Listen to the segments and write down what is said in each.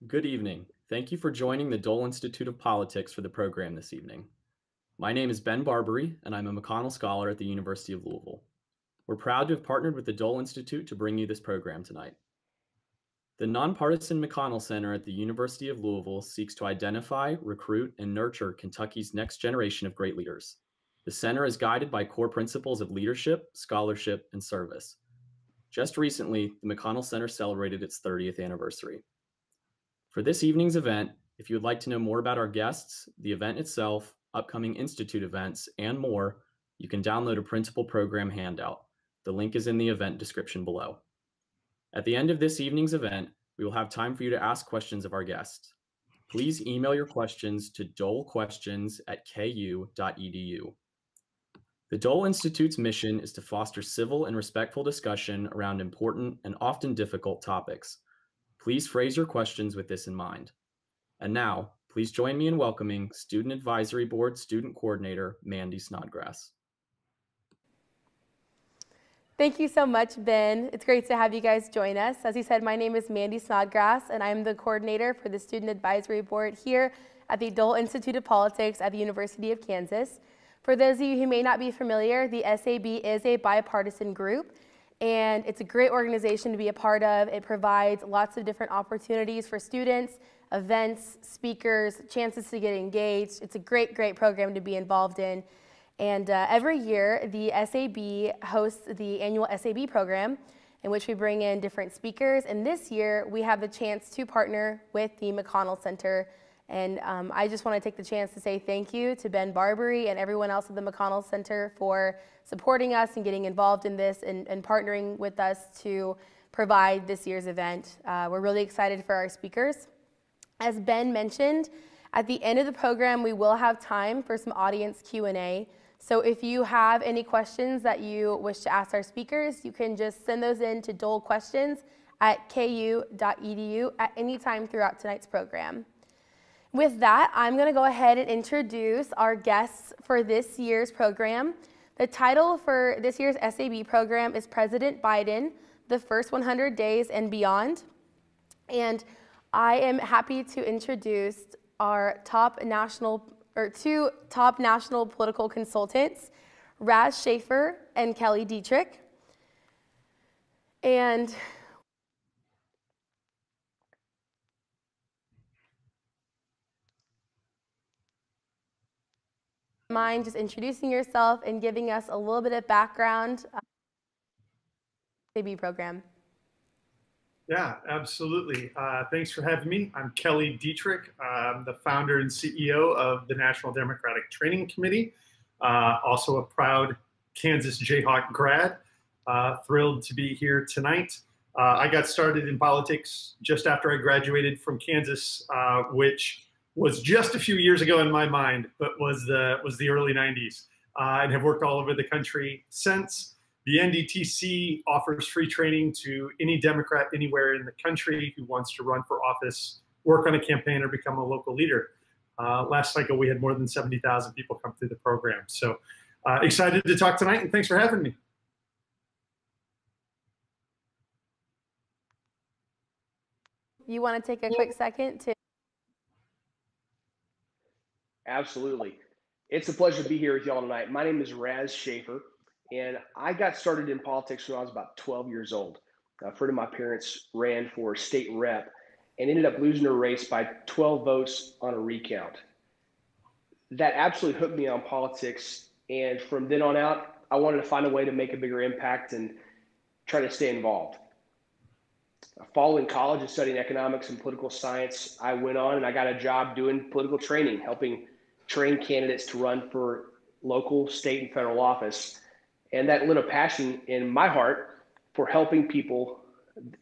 Good evening. Thank you for joining the Dole Institute of Politics for the program this evening. My name is Ben Barbary, and I'm a McConnell Scholar at the University of Louisville. We're proud to have partnered with the Dole Institute to bring you this program tonight. The nonpartisan McConnell Center at the University of Louisville seeks to identify, recruit, and nurture Kentucky's next generation of great leaders. The center is guided by core principles of leadership, scholarship, and service. Just recently, the McConnell Center celebrated its 30th anniversary. For this evening's event, if you would like to know more about our guests, the event itself, upcoming Institute events, and more, you can download a principal program handout. The link is in the event description below. At the end of this evening's event, we will have time for you to ask questions of our guests. Please email your questions to dolequestions@ku.edu. The Dole Institute's mission is to foster civil and respectful discussion around important and often difficult topics. Please phrase your questions with this in mind. And now, please join me in welcoming Student Advisory Board Student Coordinator, Mandy Snodgrass. Thank you so much, Ben. It's great to have you guys join us. As you said, my name is Mandy Snodgrass, and I'm the coordinator for the Student Advisory Board here at the Dole Institute of Politics at the University of Kansas. For those of you who may not be familiar, the SAB is a bipartisan group, and it's a great organization to be a part of. It provides lots of different opportunities for students, events, speakers, chances to get engaged. It's a great, great program to be involved in. And every year, the SAB hosts the annual SAB program, in which we bring in different speakers. And this year, we have the chance to partner with the McConnell Center. And I just want to take the chance to say thank you to Ben Barbary and everyone else at the McConnell Center for supporting us and getting involved in this and partnering with us to provide this year's event. We're really excited for our speakers. As Ben mentioned, at the end of the program, we will have time for some audience Q&A. So if you have any questions that you wish to ask our speakers, you can just send those in to dolequestions@ku.edu at any time throughout tonight's program. With that, I'm going to go ahead and introduce our guests for this year's program. The title for this year's SAB program is President Biden, the First 100 Days and Beyond. And I am happy to introduce our two top national political consultants, Raz Shafer and Kelly Dietrich. And mind just introducing yourself and giving us a little bit of background on the SAB program. Yeah, absolutely. Thanks for having me. I'm Kelly Dietrich. I'm the founder and CEO of the National Democratic Training Committee, also a proud Kansas Jayhawk grad. Thrilled to be here tonight. I got started in politics just after I graduated from Kansas, which was just a few years ago in my mind, but was the early 90s, and have worked all over the country since. The NDTC offers free training to any Democrat anywhere in the country who wants to run for office, work on a campaign, or become a local leader. Last cycle, we had more than 70,000 people come through the program. So excited to talk tonight, and thanks for having me. You want to take a quick second to... Absolutely. It's a pleasure to be here with y'all tonight. My name is Raz Shafer, and I got started in politics when I was about 12 years old. A friend of my parents ran for state rep and ended up losing a race by 12 votes on a recount. That absolutely hooked me on politics, and from then on out, I wanted to find a way to make a bigger impact and try to stay involved. Following college and studying economics and political science, I went on and I got a job doing political training, helping train candidates to run for local, state, and federal office. And that lit a passion in my heart for helping people,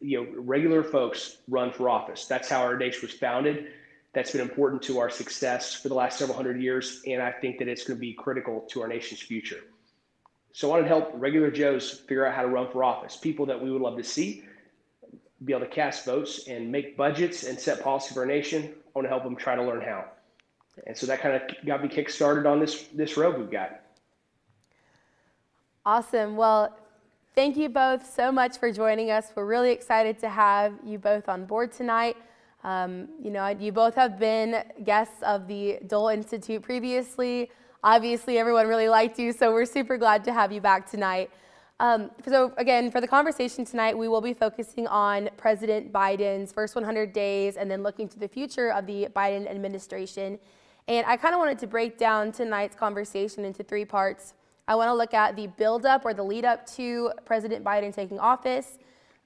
regular folks, run for office. That's how our nation was founded. That's been important to our success for the last several hundred years, and I think that it's going to be critical to our nation's future. So I wanted to help regular Joes figure out how to run for office, people that we would love to see, be able to cast votes and make budgets and set policy for our nation. I want to help them try to learn how. And so that kind of got me kick-started on this road we've got. Awesome. Well, thank you both so much for joining us. We're really excited to have you both on board tonight. You both have been guests of the Dole Institute previously. Obviously, everyone really liked you, so we're super glad to have you back tonight. So again, for the conversation tonight, we will be focusing on President Biden's first 100 days and then looking to the future of the Biden administration. And I kind of wanted to break down tonight's conversation into three parts. I want to look at the build-up or the lead-up to President Biden taking office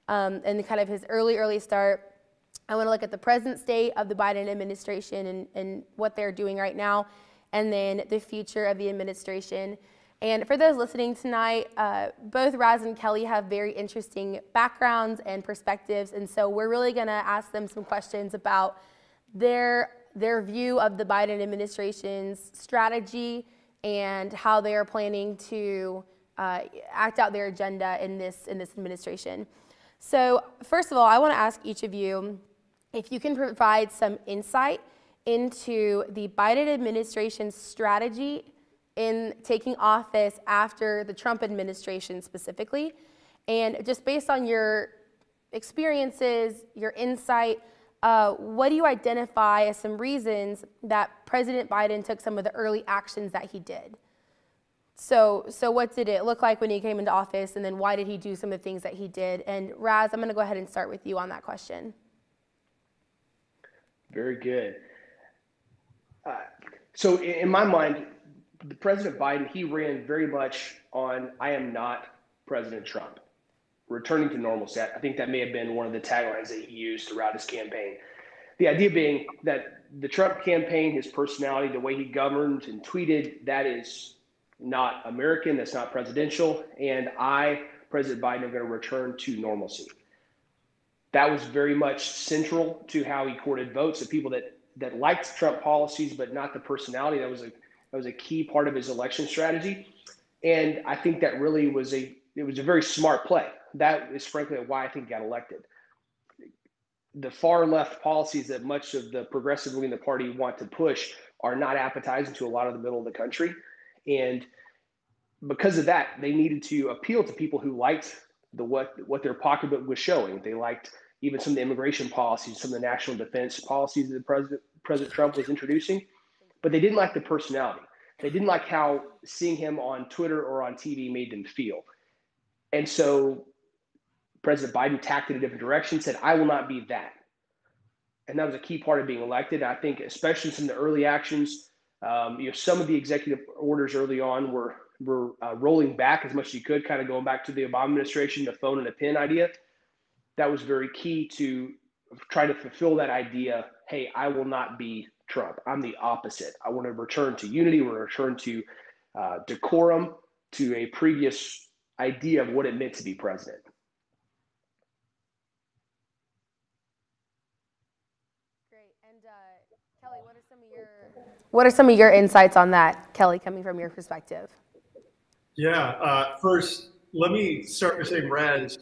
and kind of his early start. I want to look at the present state of the Biden administration and what they're doing right now, and then the future of the administration. And for those listening tonight, both Raz and Kelly have very interesting backgrounds and perspectives, and so we're really going to ask them some questions about their view of the Biden administration's strategy and how they are planning to act out their agenda in this administration. So first of all, I want to ask each of you if you can provide some insight into the Biden administration's strategy in taking office after the Trump administration specifically. And just based on your experiences, your insight, what do you identify as some reasons that President Biden took some of the early actions that he did? So what did it look like when he came into office, and then why did he do some of the things that he did? And Raz, I'm going to go ahead and start with you on that question. Very good. So in my mind, the President Biden, he ran very much on, I am not President Trump, returning to normalcy. I think that may have been one of the taglines that he used throughout his campaign. The idea being that the Trump campaign, his personality, the way he governed and tweeted, that is not American, that's not presidential, and I, President Biden, am going to return to normalcy. That was very much central to how he courted votes, the people that liked Trump policies but not the personality. That was a key part of his election strategy, and I think that really was a very smart play. That is frankly why I think he got elected. The far left policies that much of the progressive wing of the party want to push are not appetizing to a lot of the middle of the country. And because of that, they needed to appeal to people who liked what their pocketbook was showing. They liked even some of the immigration policies, some of the national defense policies that President Trump was introducing, but they didn't like the personality. They didn't like how seeing him on Twitter or on TV made them feel. And so President Biden tacked in a different direction, said, I will not be that. And that was a key part of being elected. I think especially some of the early actions, some of the executive orders early on were rolling back as much as you could, kind of going back to the Obama administration, the phone and a pen idea. That was very key to try to fulfill that idea. Hey, I will not be Trump. I'm the opposite. I want to return to unity. I want to return to decorum, to a previous idea of what it meant to be president. Great. And Kelly, what are some of your insights on that, Kelly, coming from your perspective? Yeah. First, let me start by saying, Raz,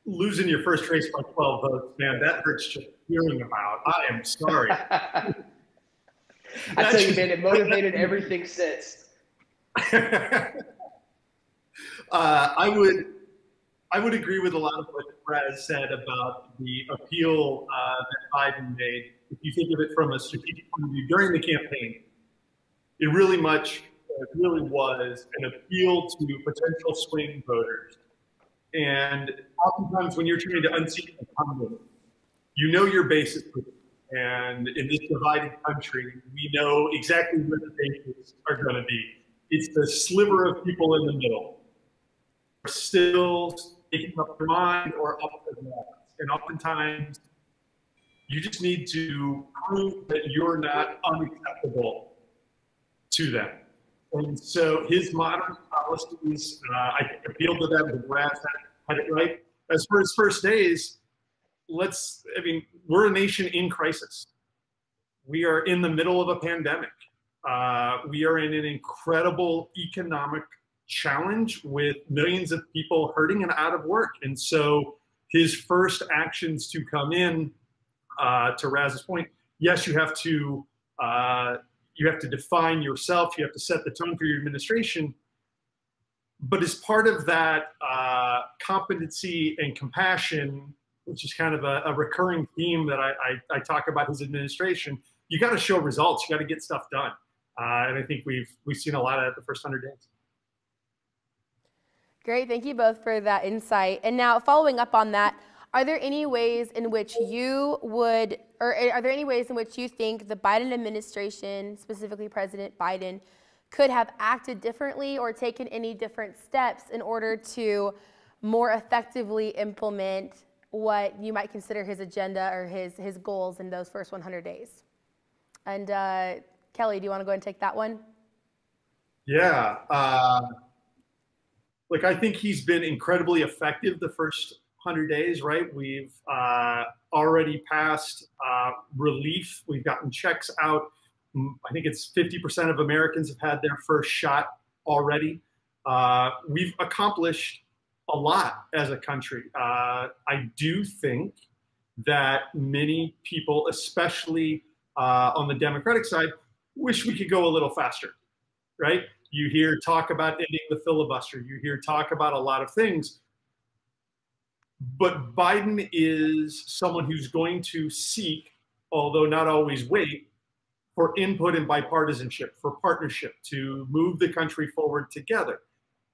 losing your first race by 12 votes, man, that hurts just hearing about. I am sorry. I tell you, man, it motivated everything since. I would agree with a lot of what Raz said about the appeal that Biden made. If you think of it from a strategic point of view during the campaign, it really was an appeal to potential swing voters. And oftentimes when you're trying to unseat an incumbent, you know your base is clear. And in this divided country, we know exactly where the bases are going to be. It's the sliver of people in the middle. Still taking up their mind or up their minds. And oftentimes, you just need to prove that you're not unacceptable to them. And so his modern policies, I think, appeal to them. The Raz had it right. As for his first days, we're a nation in crisis. We are in the middle of a pandemic. We are in an incredible economic challenge with millions of people hurting and out of work. And so his first actions to come in, to Raz's point, yes, you have to define yourself, you have to set the tone for your administration, but as part of that competency and compassion, which is kind of a recurring theme that I talk about his administration, you got to show results, you got to get stuff done. And I think we've seen a lot of the first 100 days. Great, thank you both for that insight. And now following up on that, are there any ways in which you would, or are there any ways in which you think the Biden administration, specifically President Biden, could have acted differently or taken any different steps in order to more effectively implement what you might consider his agenda or his goals in those first 100 days? And Kelly, do you want to go ahead and take that one? Yeah. Look, I think he's been incredibly effective the first 100 days, right? We've already passed relief. We've gotten checks out. I think it's 50% of Americans have had their first shot already. We've accomplished a lot as a country. I do think that many people, especially on the Democratic side, wish we could go a little faster, right? You hear talk about ending the filibuster. You hear talk about a lot of things. But Biden is someone who's going to seek, although not always wait, for input and bipartisanship, for partnership, to move the country forward together.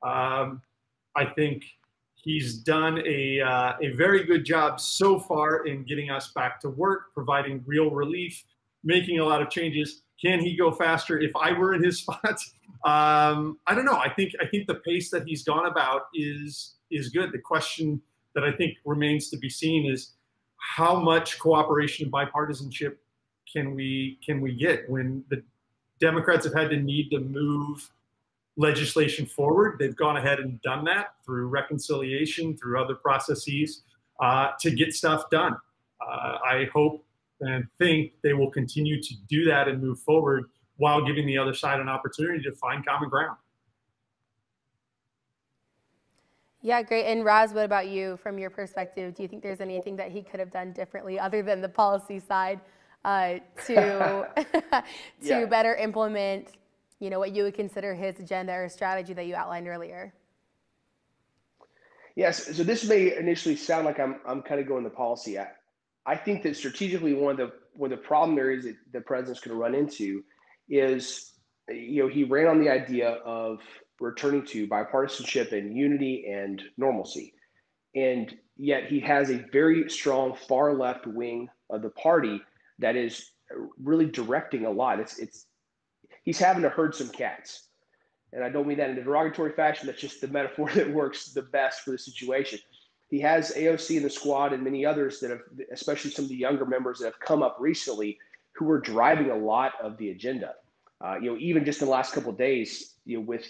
I think he's done a very good job so far in getting us back to work, providing real relief, making a lot of changes. Can he go faster? If I were in his spot, I don't know. I think the pace that he's gone about is good. The question that I think remains to be seen is how much cooperation and bipartisanship can we get when the Democrats have had the need to move legislation forward. They've gone ahead and done that through reconciliation, through other processes to get stuff done. I hope and think they will continue to do that and move forward while giving the other side an opportunity to find common ground. Yeah, great. And Raz, what about you from your perspective? Do you think there's anything that he could have done differently other than the policy side to better implement, what you would consider his agenda or strategy that you outlined earlier? Yes. So this may initially sound like I'm kind of going the policy. I think that strategically one of the problem there is that the president's going to run into is, he ran on the idea of returning to bipartisanship and unity and normalcy. And yet he has a very strong far left wing of the party that is really directing a lot. He's having to herd some cats. And I don't mean that in a derogatory fashion. That's just the metaphor that works the best for the situation. He has AOC in the squad and many others that have, especially some of the younger members that have come up recently, who are driving a lot of the agenda. Even just in the last couple of days, with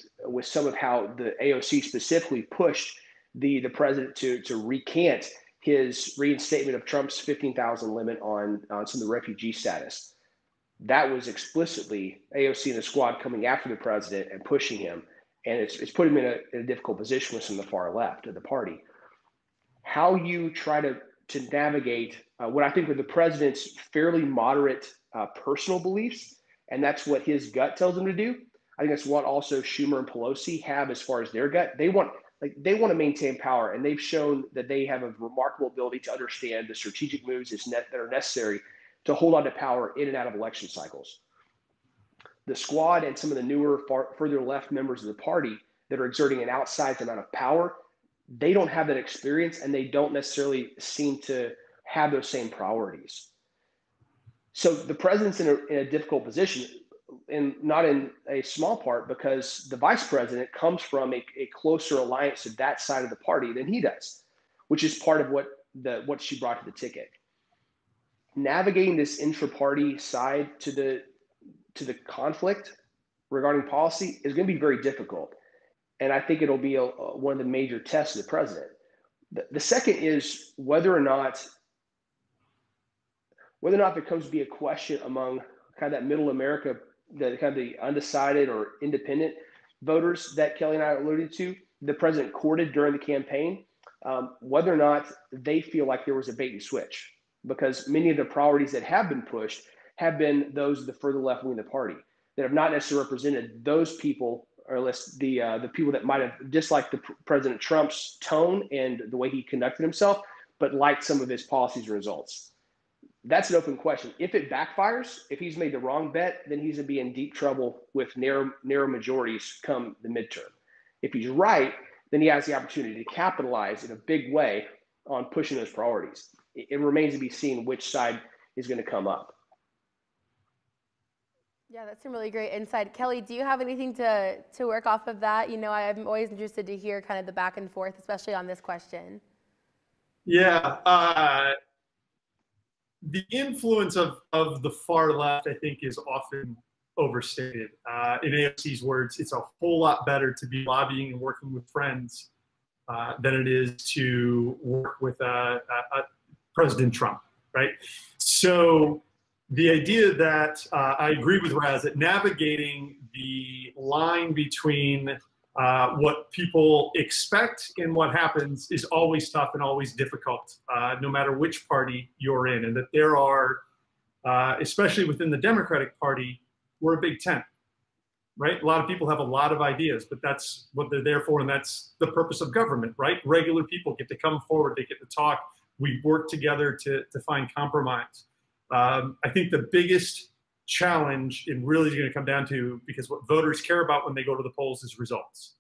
some of how the AOC specifically pushed the president to recant his reinstatement of Trump's 15,000 limit on some of the refugee status. That was explicitly AOC and the squad coming after the president and pushing him, and it's put him in a difficult position with some of the far left of the party. How you try to navigate what I think are the president's fairly moderate personal beliefs, and that's what his gut tells him to do. I think that's what also Schumer and Pelosi have as far as their gut. They want to maintain power, and they've shown that they have a remarkable ability to understand the strategic moves that are necessary to hold on to power in and out of election cycles. The squad and some of the newer, further left members of the party that are exerting an outsized amount of power, they don't have that experience, and they don't necessarily seem to have those same priorities. So the president's in a difficult position, and not in a small part because the vice president comes from a closer alliance to that side of the party than he does, which is part of what she brought to the ticket. Navigating this intra-party side to the conflict regarding policy is going to be very difficult, and I think it'll be one of the major tests of the president. The second is whether or not there comes to be a question among kind of that middle America, the kind of the undecided or independent voters that Kelly and I alluded to, the president courted during the campaign. whether or not they feel like there was a bait and switch, because many of the priorities that have been pushed have been those of the further left wing of the party that have not necessarily represented those people, or at least the people that might have disliked President Trump's tone and the way he conducted himself, but liked some of his policies and results. That's an open question. If it backfires, if he's made the wrong bet, then he's going to be in deep trouble with narrow majorities come the midterm. If he's right, then he has the opportunity to capitalize in a big way on pushing those priorities. It remains to be seen which side is going to come up. Yeah, that's some really great insight. Kelly, do you have anything to work off of that? You know, I'm always interested to hear kind of the back and forth, especially on this question. Yeah, the influence of the far left, I think, is often overstated. In AOC's words, it's a whole lot better to be lobbying and working with friends than it is to work with President Trump, right? So the idea that I agree with Raz, that navigating the line between what people expect and what happens is always tough and always difficult, no matter which party you're in. And that there are, especially within the Democratic Party, we're a big tent, right? A lot of people have a lot of ideas, but that's what they're there for, and that's the purpose of government, right? Regular people get to come forward, they get to talk, we work together to find compromise. I think the biggest challenge, and really is going to come down to, because what voters care about when they go to the polls is results.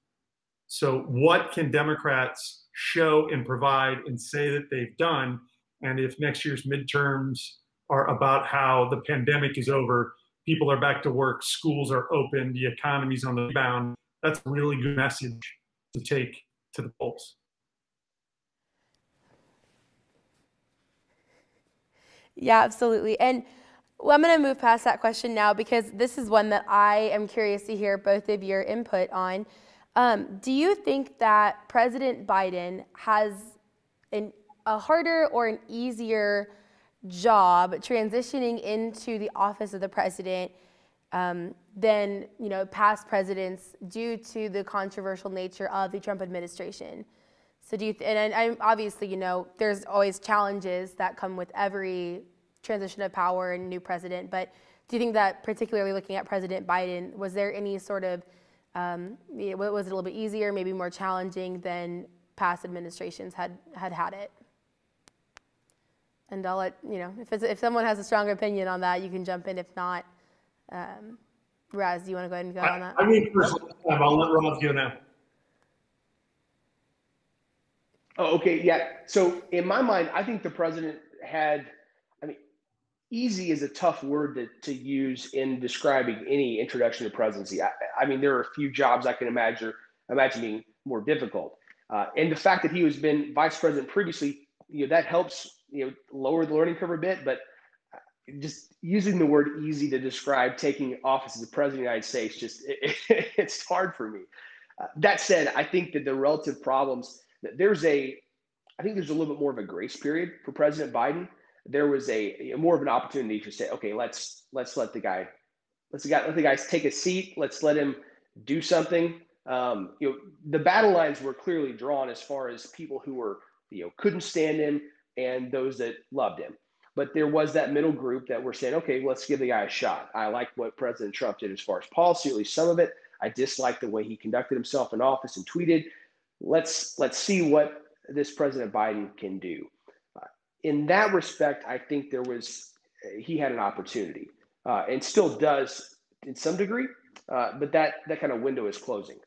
So what can Democrats show and provide and say that they've done? And if next year's midterms are about how the pandemic is over, people are back to work, schools are open, the economy's on the rebound, that's a really good message to take to the polls. Yeah, absolutely. And well, I'm going to move past that question now, because this is one that I am curious to hear both of your input on. Do you think that President Biden has a harder or an easier job transitioning into the office of the president than, you know, past presidents, due to the controversial nature of the Trump administration? So do you, and I'm obviously, you know, there's always challenges that come with every transition of power and new president, but do you think that, particularly looking at President Biden, was there any sort of, was it a little bit easier, maybe more challenging than past administrations had it? And I'll let, you know, if someone has a stronger opinion on that, you can jump in. If not, Raz, do you want to go ahead and go on that? I mean, first time, I'll let Raz go now. Oh, okay, yeah. So in my mind, I think the president had, I mean, easy is a tough word to use in describing any introduction to presidency. I mean, there are a few jobs I can imagine being more difficult. And the fact that he has been vice president previously, you know, that helps, you know, lower the learning curve a bit. But just using the word easy to describe taking office as the president of the United States, just it's hard for me. That said, I think that the relative problems, I think there's a little bit more of a grace period for President Biden. There was a more of an opportunity to say, okay, let's let the guy take a seat. Let's let him do something. You know, the battle lines were clearly drawn as far as people who were, you know, couldn't stand him and those that loved him. But there was that middle group that were saying, okay, let's give the guy a shot. I like what President Trump did as far as policy, at least some of it. I dislike the way he conducted himself in office and tweeted. Let's see what this President Biden can do. In that respect, I think he had an opportunity and still does in some degree, but that kind of window is closing.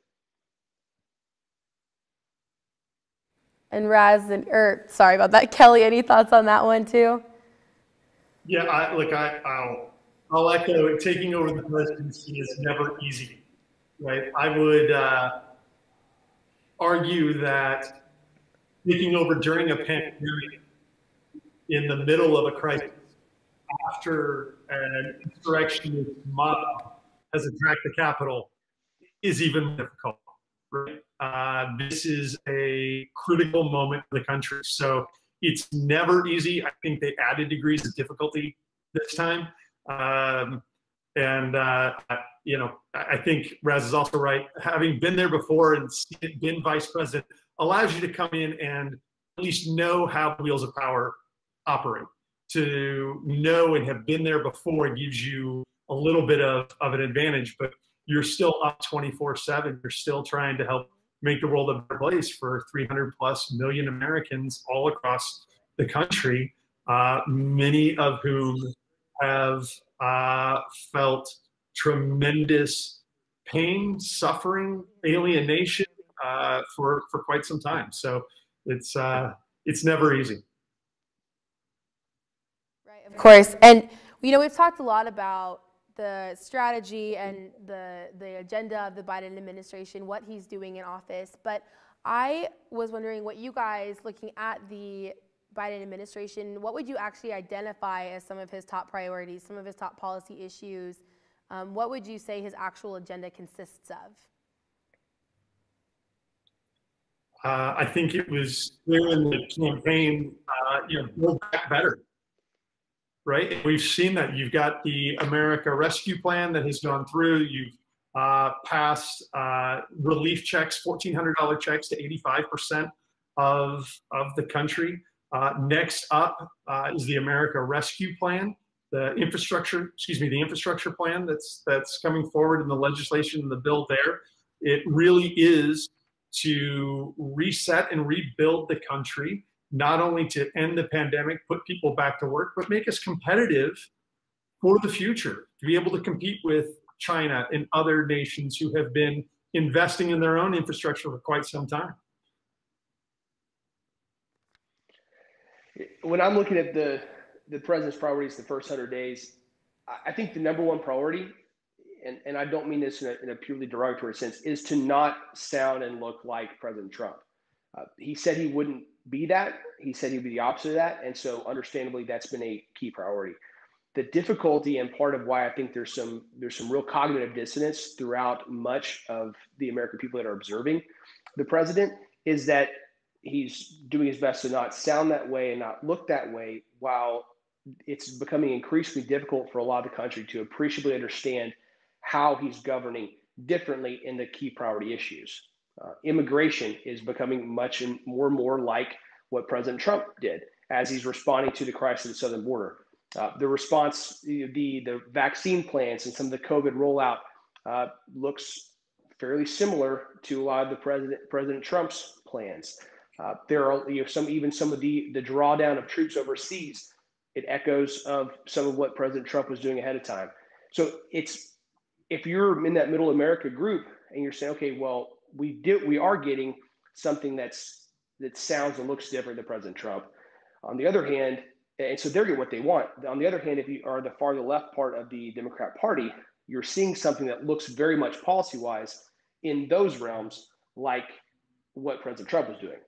And Raz, sorry about that, Kelly, any thoughts on that one too? Yeah, I'll echo, taking over the presidency is never easy, right? I would argue that taking over during a pandemic, in the middle of a crisis, after an insurrectionist mob has attacked the Capitol, is even more difficult, right? This is a critical moment for the country. So it's never easy. I think they added degrees of difficulty this time. You know, I think Raz is also right. Having been there before and been vice president allows you to come in and least know how the wheels of power operate. To know and have been there before gives you a little bit of an advantage, but you're still up 24/7. You're still trying to help make the world a better place for 300 plus million Americans all across the country, many of whom have felt tremendous pain, suffering, alienation for quite some time. So it's never easy. Right, of course. And we've talked a lot about the strategy and the agenda of the Biden administration, what he's doing in office. But I was wondering what you guys, looking at the Biden administration, what would you actually identify as some of his top priorities, some of his top policy issues? What would you say his actual agenda consists of? I think it was clear in the campaign, Build Back Better. Right? We've seen that. You've got the America Rescue Plan that has gone through. You've passed relief checks, $1,400 checks to 85% of the country. Next up is the America Rescue Plan, the infrastructure plan that's coming forward in the legislation and the bill there. It really is to reset and rebuild the country, not only to end the pandemic, put people back to work, but make us competitive for the future, to be able to compete with China and other nations who have been investing in their own infrastructure for quite some time. When I'm looking at the president's priorities the first 100 days, I think the number one priority, and I don't mean this in a purely derogatory sense, is to not sound and look like President Trump. He said he wouldn't be that. He said he'd be the opposite of that. And so understandably, that's been a key priority. The difficulty, and part of why I think there's some real cognitive dissonance throughout much of the American people that are observing the president, is that he's doing his best to not sound that way and not look that way, while it's becoming increasingly difficult for a lot of the country to appreciably understand how he's governing differently in the key priority issues. Immigration is becoming much and more like what President Trump did as he's responding to the crisis at the southern border. The response, the vaccine plans and some of the COVID rollout looks fairly similar to a lot of the President Trump's plans. There are some of the drawdown of troops overseas. It echoes of some of what President Trump was doing ahead of time. So if you're in that middle America group and you're saying, okay, well, we are getting something that sounds and looks different than President Trump. On the other hand, and so they're getting what they want. On the other hand, if you are the farther left part of the Democrat Party, you're seeing something that looks very much policy-wise in those realms like what President Trump was doing.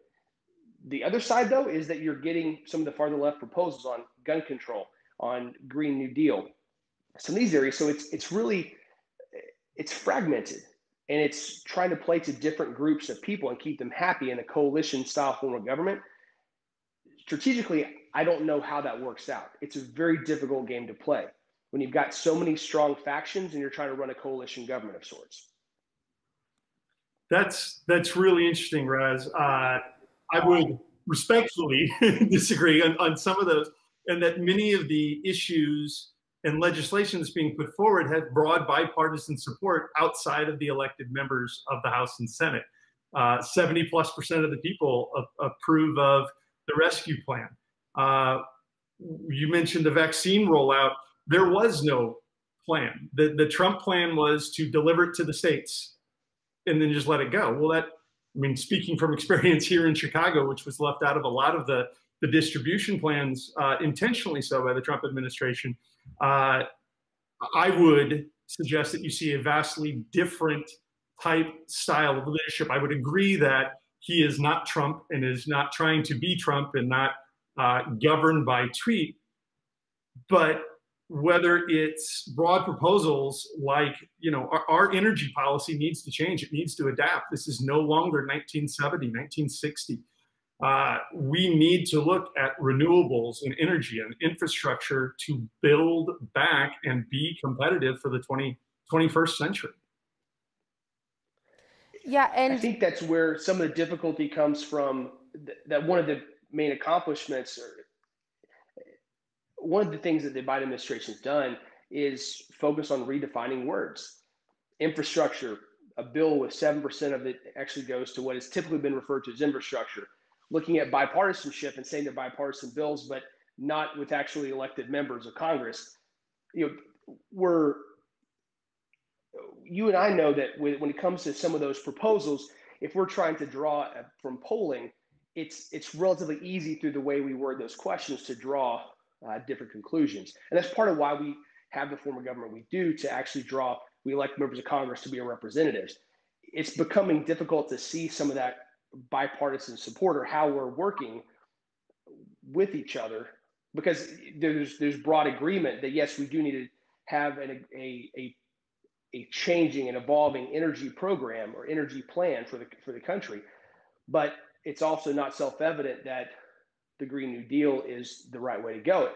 The other side, though, is that you're getting some of the farther left proposals on gun control, on Green New Deal, some of these areas. So it's fragmented, and it's trying to play to different groups of people and keep them happy in a coalition-style form of government. Strategically, I don't know how that works out. It's a very difficult game to play when you've got so many strong factions and you're trying to run a coalition government of sorts. That's really interesting, Raz. I would respectfully disagree on some of those, and that many of the issues and legislation that's being put forward have broad bipartisan support outside of the elected members of the House and Senate. 70+% of the people approve of the rescue plan. You mentioned the vaccine rollout. There was no plan. The Trump plan was to deliver it to the states and then just let it go. Well, speaking from experience here in Chicago, which was left out of a lot of the distribution plans, intentionally so by the Trump administration, I would suggest that you see a vastly different type style of leadership. I would agree that he is not Trump and is not trying to be Trump and not governed by tweet, but whether it's broad proposals like, our energy policy needs to change. It needs to adapt. This is no longer 1970, 1960. We need to look at renewables and energy and infrastructure to build back and be competitive for the 21st century. Yeah, and I think that's where some of the difficulty comes from. That one of the main accomplishments, or one of the things that the Biden administration has done is focus on redefining words. Infrastructure, a bill with 7% of it actually goes to what has typically been referred to as infrastructure. Looking at bipartisanship and saying they're bipartisan bills, but not with actually elected members of Congress. You and I know that when it comes to some of those proposals, if we're trying to draw from polling, it's relatively easy through the way we word those questions to draw different conclusions. And that's part of why we have the form of government we do, to actually we elect members of Congress to be our representatives. It's becoming difficult to see some of that bipartisan support, or how we're working with each other, because there's broad agreement that yes, we do need to have a changing and evolving energy program or energy plan for the country. But it's also not self-evident that the Green New Deal is the right way to go.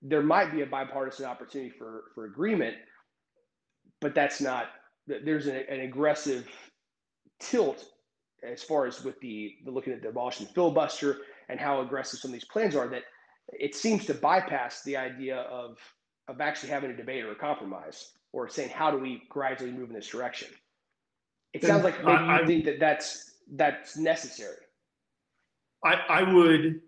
There might be a bipartisan opportunity for agreement, but there's an aggressive tilt as far as with the looking at the abolishing filibuster and how aggressive some of these plans are, that it seems to bypass the idea of actually having a debate or a compromise, or saying, how do we gradually move in this direction? It sounds like maybe you think that's necessary. I would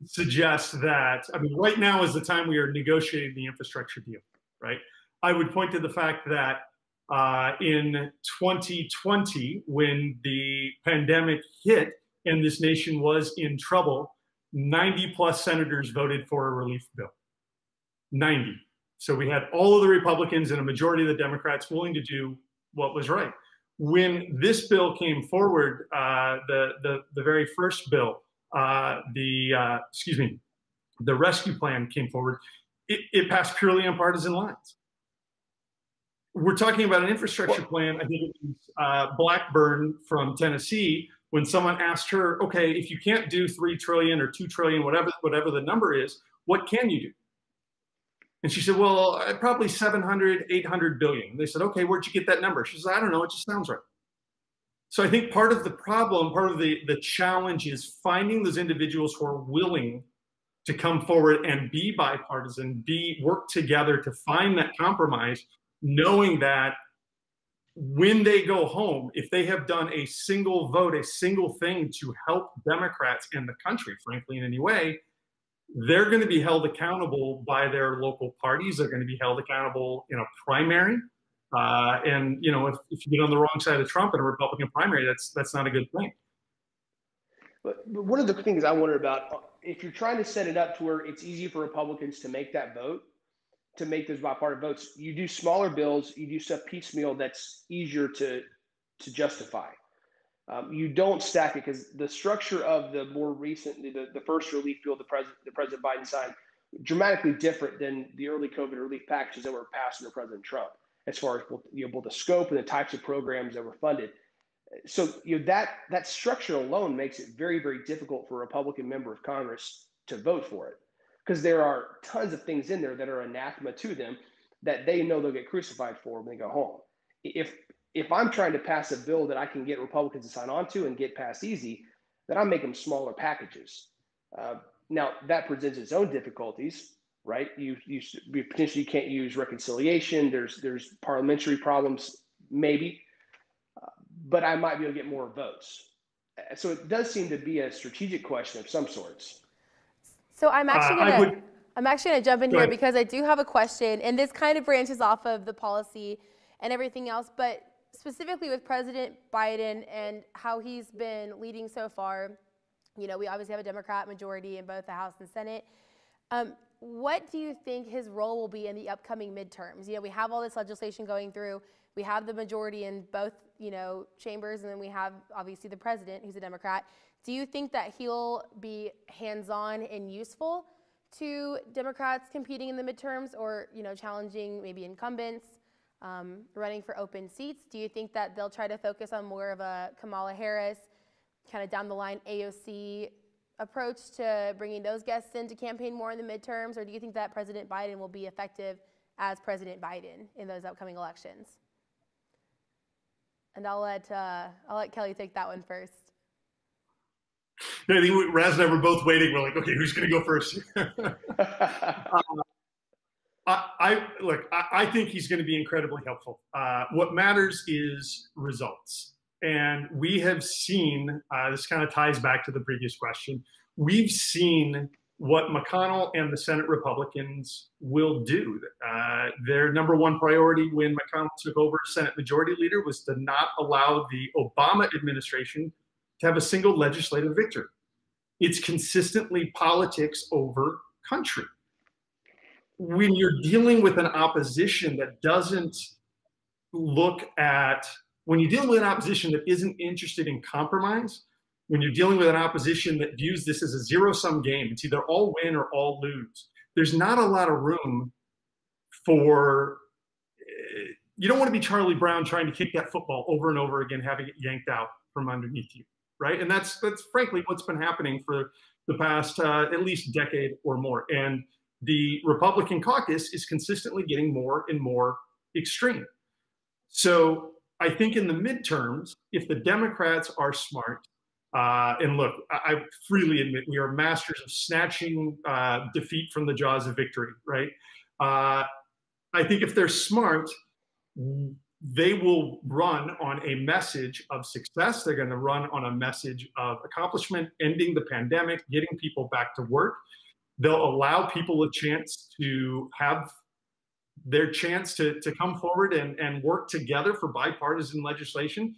suggest that, right now is the time we are negotiating the infrastructure deal, right? I would point to the fact that in 2020, when the pandemic hit and this nation was in trouble, 90 plus senators voted for a relief bill. 90. So we had all of the Republicans and a majority of the Democrats willing to do what was right. When this bill came forward, the very first bill, the rescue plan came forward, it passed purely on partisan lines. We're talking about an infrastructure plan. I think it was Blackburn from Tennessee, when someone asked her, okay, if you can't do 3 trillion or 2 trillion, whatever the number is, what can you do? And she said, well, probably 700, 800 billion. They said, okay, where'd you get that number? She said, I don't know, it just sounds right. So I think part of the problem, part of the challenge is finding those individuals who are willing to come forward and be bipartisan, work together to find that compromise, knowing that when they go home, if they have done a single vote, a single thing to help Democrats and the country, frankly, in any way, they're going to be held accountable by their local parties. They're going to be held accountable in a primary. And if you get on the wrong side of Trump in a Republican primary, that's not a good thing. But one of the things I wonder about, if you're trying to set it up to where it's easy for Republicans to make that vote, to make those bipartisan votes, you do smaller bills, you do stuff piecemeal that's easier to justify. You don't stack it, because the structure of the more recent, the first relief bill the President Biden signed, dramatically different than the early COVID relief packages that were passed under President Trump, as far as both the scope and the types of programs that were funded. So that structure alone makes it very, very difficult for a Republican member of Congress to vote for it, because there are tons of things in there that are anathema to them that they know they'll get crucified for when they go home. If I'm trying to pass a bill that I can get Republicans to sign on to and get passed easy, then I make them smaller packages. Now that presents its own difficulties, right? You potentially can't use reconciliation. There's parliamentary problems, maybe, but I might be able to get more votes. So it does seem to be a strategic question of some sorts. So I'm actually going to jump in here, because I do have a question, and this kind of branches off of the policy and everything else, but specifically with President Biden and how he's been leading so far. We obviously have a Democrat majority in both the House and Senate. What do you think his role will be in the upcoming midterms? We have all this legislation going through. We have the majority in both, chambers, and then we have obviously the president, who's a Democrat. Do you think that he'll be hands-on and useful to Democrats competing in the midterms, or challenging maybe incumbents, running for open seats? Do you think that they'll try to focus on more of a Kamala Harris, kind of down the line AOC approach to bringing those guests in to campaign more in the midterms, or do you think that President Biden will be effective as President Biden in those upcoming elections? And I'll let Kelly take that one first. I think Raz and I were both waiting. We're like, okay, who's going to go first? I think he's going to be incredibly helpful. What matters is results. And we have seen, this kind of ties back to the previous question, we've seen what McConnell and the Senate Republicans will do. Their number one priority when McConnell took over as Senate Majority Leader was to not allow the Obama administration to have a single legislative victory. It's consistently politics over country. When you're dealing with an opposition that doesn't look at, when you're dealing with an opposition that isn't interested in compromise, when you're dealing with an opposition that views this as a zero-sum game, it's either all win or all lose, there's not a lot of room for, you don't want to be Charlie Brown trying to kick that football over and over again, having it yanked out from underneath you, right? And that's frankly what's been happening for the past at least decade or more. And the Republican caucus is consistently getting more and more extreme. So I think in the midterms, if the Democrats are smart, and look, I freely admit we are masters of snatching defeat from the jaws of victory, right? I think if they're smart, they will run on a message of success. They're going to run on a message of accomplishment, ending the pandemic, getting people back to work. They'll allow people a chance to have their chance to come forward and work together for bipartisan legislation.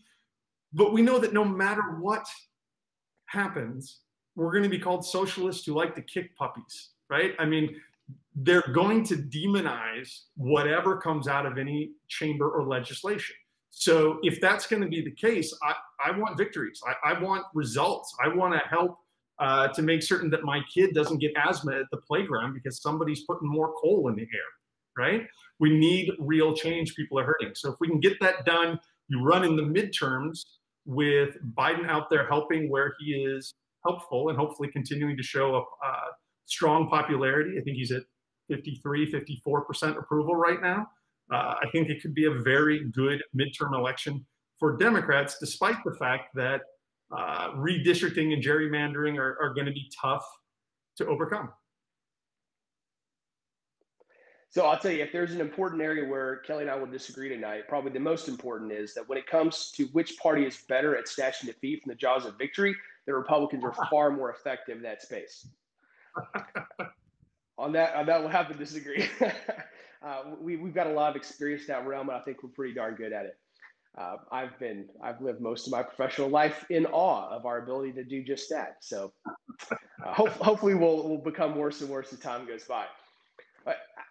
But we know that no matter what happens, we're going to be called socialists who like to kick puppies, right? I mean, they're going to demonize whatever comes out of any chamber or legislation. So if that's going to be the case, I want victories. I want results. I want to help to make certain that my kid doesn't get asthma at the playground because somebody's putting more coal in the air, right? We need real change. People are hurting. So if we can get that done, you run in the midterms with Biden out there helping where he is helpful and hopefully continuing to show a strong popularity. I think he's at 53, 54% approval right now. I think it could be a very good midterm election for Democrats, despite the fact that redistricting and gerrymandering are going to be tough to overcome. So I'll tell you, if there's an important area where Kelly and I will disagree tonight, probably the most important is that when it comes to which party is better at snatching defeat from the jaws of victory, the Republicans are far more effective in that space. On that we'll have to disagree. We've got a lot of experience in that realm, and I think we're pretty darn good at it. I've lived most of my professional life in awe of our ability to do just that. So hopefully we'll become worse and worse as time goes by.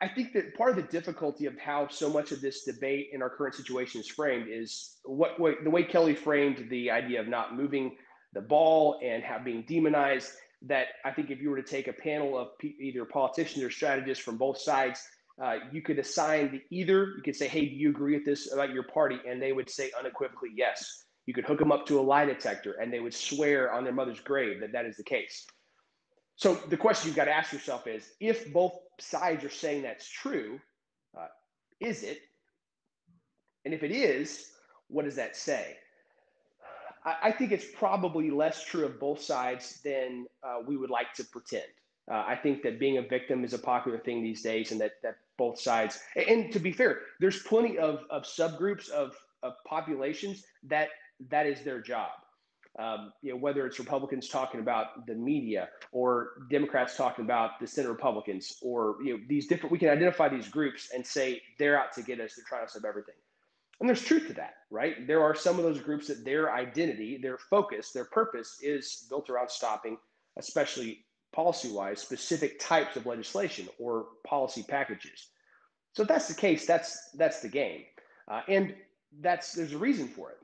I think that part of the difficulty of how so much of this debate in our current situation is framed is the way Kelly framed the idea of not moving the ball and being demonized. That I think if you were to take a panel of either politicians or strategists from both sides, you could assign you could say, hey, do you agree with this about your party? And they would say unequivocally yes. You could hook them up to a lie detector and they would swear on their mother's grave that that is the case. So the question you've got to ask yourself is, if both sides are saying that's true, is it? And if it is, what does that say? I think it's probably less true of both sides than we would like to pretend. I think that being a victim is a popular thing these days, and that both sides, and to be fair, there's plenty of subgroups of populations that is their job. Whether it's Republicans talking about the media or Democrats talking about the Senate Republicans, or these different, we can identify these groups and say they're out to get us, they're trying to stop everything. And there's truth to that, right? There are some of those groups that their identity, their focus, their purpose is built around stopping, especially policy-wise, specific types of legislation or policy packages. So if that's the case, that's the game, and there's a reason for it.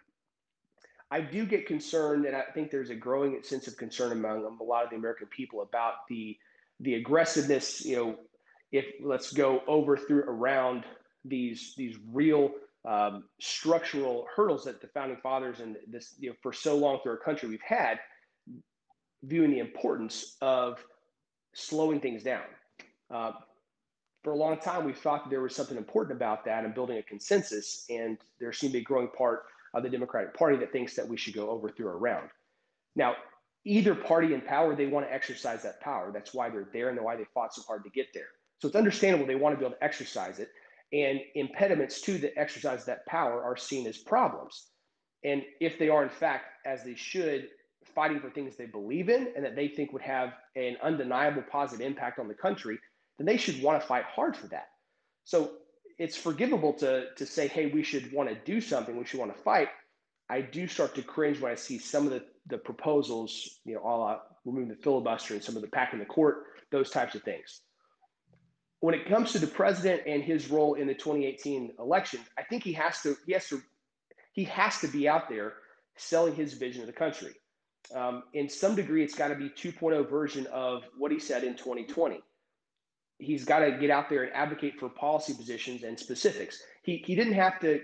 I do get concerned, and I think there's a growing sense of concern among a lot of the American people about the aggressiveness. If let's go around these real structural hurdles that the founding fathers and this for so long through our country we've had, viewing the importance of slowing things down. For a long time, we thought that there was something important about that and building a consensus, and there seemed to be a growing part of the Democratic Party that thinks that we should go overthrow around. Now, either party in power, they want to exercise that power. That's why they're there and why they fought so hard to get there. So it's understandable they want to be able to exercise it. And impediments to the exercise of that power are seen as problems. And if they are, in fact, as they should, fighting for things they believe in and that they think would have an undeniable positive impact on the country, then they should want to fight hard for that. So it's forgivable to say, hey, we should want to do something, we should want to fight. I do start to cringe when I see some of the proposals, a la removing the filibuster and some of the packing the court, those types of things. When it comes to the president and his role in the 2018 election, I think he has to be out there selling his vision of the country. In some degree, it's got to be 2.0 version of what he said in 2020. He's got to get out there and advocate for policy positions and specifics. He didn't have to.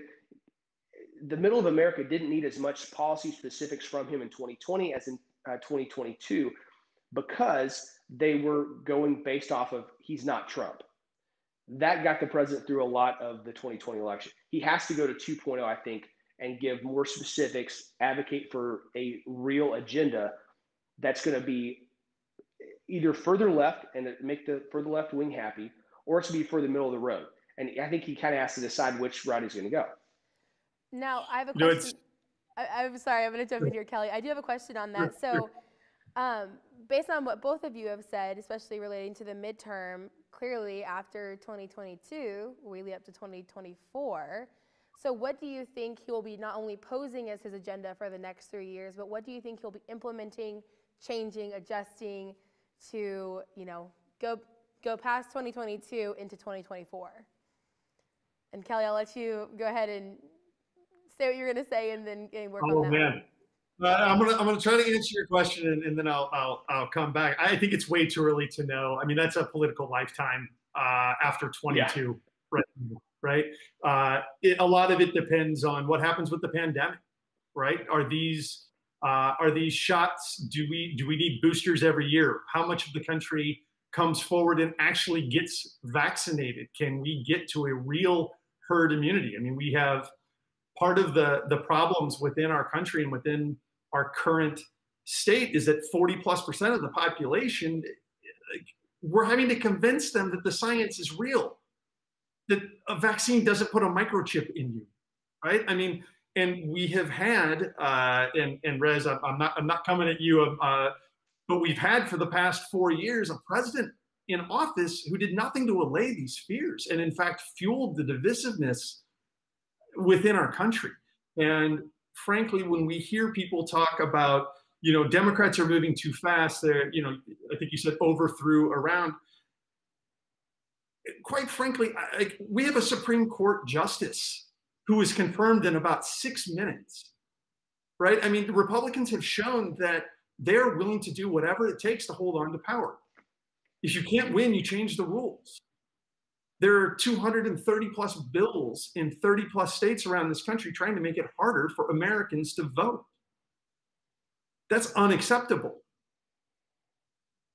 The middle of America didn't need as much policy specifics from him in 2020 as in 2022, because they were going based off of he's not Trump. That got the president through a lot of the 2020 election. He has to go to 2.0, I think, and give more specifics, advocate for a real agenda that's going to be either further left and make the further left wing happy, or it's going to be further middle of the road. And I think he kind of has to decide which route he's going to go. Now, I have a question. I'm sorry, I'm going to jump in here, Kelly. I do have a question on that. So based on what both of you have said, especially relating to the midterm, clearly after 2022, we lead up to 2024. So what do you think he will be not only posing as his agenda for the next 3 years, but what do you think he'll be implementing, changing, adjusting to, go past 2022 into 2024? And Kelly, I'll let you go ahead and say what you're going to say and then work on that. Oh, man. I'm gonna try to answer your question and then I'll come back. I think it's way too early to know. I mean, that's a political lifetime after 22, yeah. Right? A lot of it depends on what happens with the pandemic, right? Are these shots? Do we need boosters every year? How much of the country comes forward and actually gets vaccinated? Can we get to a real herd immunity? I mean, we have part of the problems within our country and within our current state is that 40+% of the population, we're having to convince them that the science is real, that a vaccine doesn't put a microchip in you, right? I mean, and we have had, and Rez, I'm not coming at you, but we've had for the past 4 years a president in office who did nothing to allay these fears and in fact fueled the divisiveness within our country. And frankly, when we hear people talk about, Democrats are moving too fast, they're, I think you said overthrew around. Quite frankly, we have a Supreme Court justice who was confirmed in about 6 minutes, right? I mean, the Republicans have shown that they're willing to do whatever it takes to hold on to power. If you can't win, you change the rules. There are 230+ bills in 30+ states around this country trying to make it harder for Americans to vote. That's unacceptable.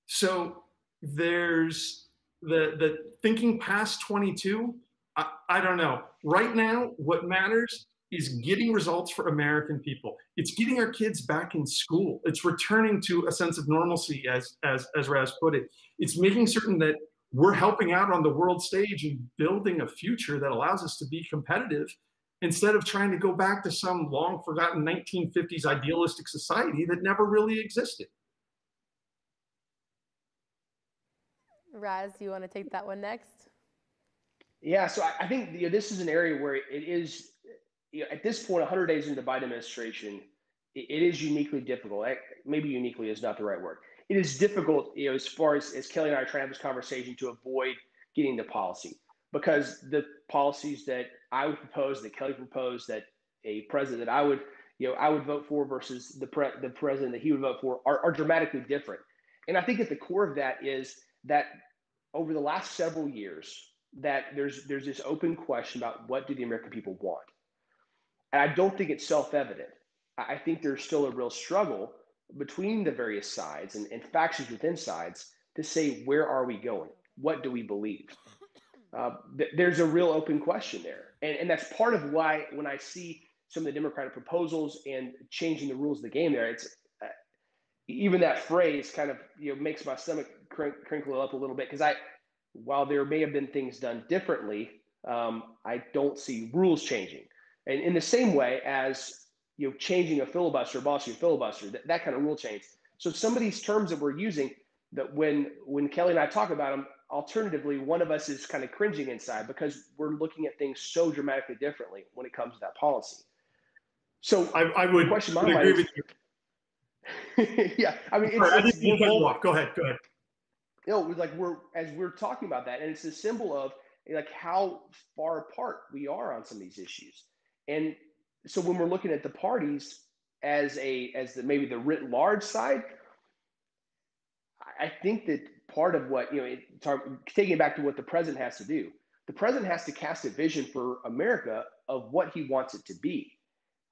So there's the thinking past 22. I don't know. Right now, what matters is getting results for American people. It's getting our kids back in school. It's returning to a sense of normalcy, as Raz put it. It's making certain that we're helping out on the world stage and building a future that allows us to be competitive instead of trying to go back to some long forgotten 1950s idealistic society that never really existed. Raz, do you want to take that one next? Yeah, so I think this is an area where it is, at this point, 100 days into the Biden administration, it is uniquely difficult. Maybe uniquely is not the right word. It is difficult, as far as Kelly and I are trying to have this conversation, to avoid getting the policy, because the policies that I would propose, that Kelly proposed, that a president that I would vote for versus the president that he would vote for are dramatically different. And I think at the core of that is that over the last several years, that there's this open question about what do the American people want. And I don't think it's self-evident. I think there's still a real struggle between the various sides and factions within sides to say, where are we going? What do we believe? There's a real open question there. And that's part of why when I see some of the Democratic proposals and changing the rules of the game there, even that phrase kind of, makes my stomach crinkle up a little bit, because while there may have been things done differently, I don't see rules changing. And in the same way as, changing a filibuster, abolishing a filibuster, that kind of rule change. So some of these terms that we're using, that when Kelly and I talk about them, alternatively, one of us is kind of cringing inside, because we're looking at things so dramatically differently when it comes to that policy. So I would agree with you. Yeah, I mean, I didn't mean to cut you off. Go ahead. Like we're talking about that, and it's a symbol of like how far apart we are on some of these issues. And so when we're looking at the parties as maybe the writ large side, I think that part of what, taking it back to what the president has to do, the president has to cast a vision for America of what he wants it to be.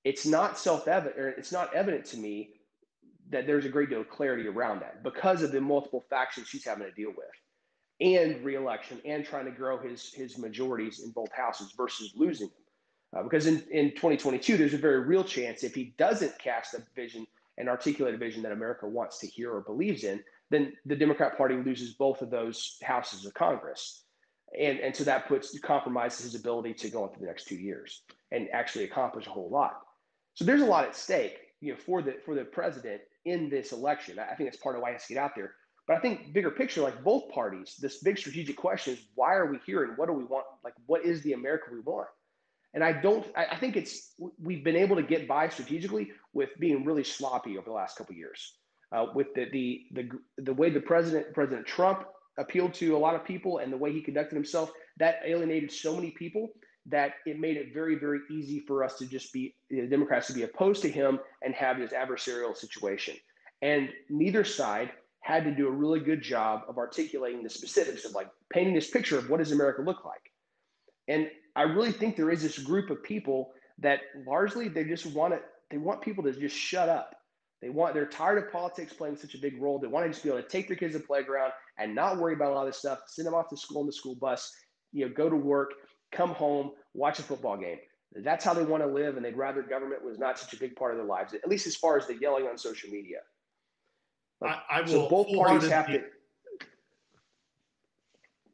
It's not self-evident, or it's not evident to me that there's a great deal of clarity around that, because of the multiple factions he's having to deal with, and re-election, and trying to grow his majorities in both houses versus losing them. Because in 2022, there's a very real chance, if he doesn't cast a vision and articulate a vision that America wants to hear or believes in, then the Democrat Party loses both of those houses of Congress. And so that compromises his ability to go into the next 2 years and actually accomplish a whole lot. So there's a lot at stake, for the president in this election. I think that's part of why he has to get out there. But I think bigger picture, like both parties, this big strategic question is, why are we here, and what do we want? Like, what is the America we want? And I think we've been able to get by strategically with being really sloppy over the last couple of years. With the way President Trump appealed to a lot of people, and the way he conducted himself, that alienated so many people that it made it very, very easy for us to just be, the Democrats to be opposed to him and have this adversarial situation. And neither side had to do a really good job of articulating the specifics of, like, painting this picture of what does America look like. And I really think there is this group of people that largely they want people to just shut up. They're tired of politics playing such a big role. They want to just be able to take their kids to the playground and not worry about a lot of this stuff, send them off to school in the school bus, go to work, come home, watch a football game. That's how they want to live, and they'd rather government was not such a big part of their lives, at least as far as the yelling on social media. I will. So both parties have to.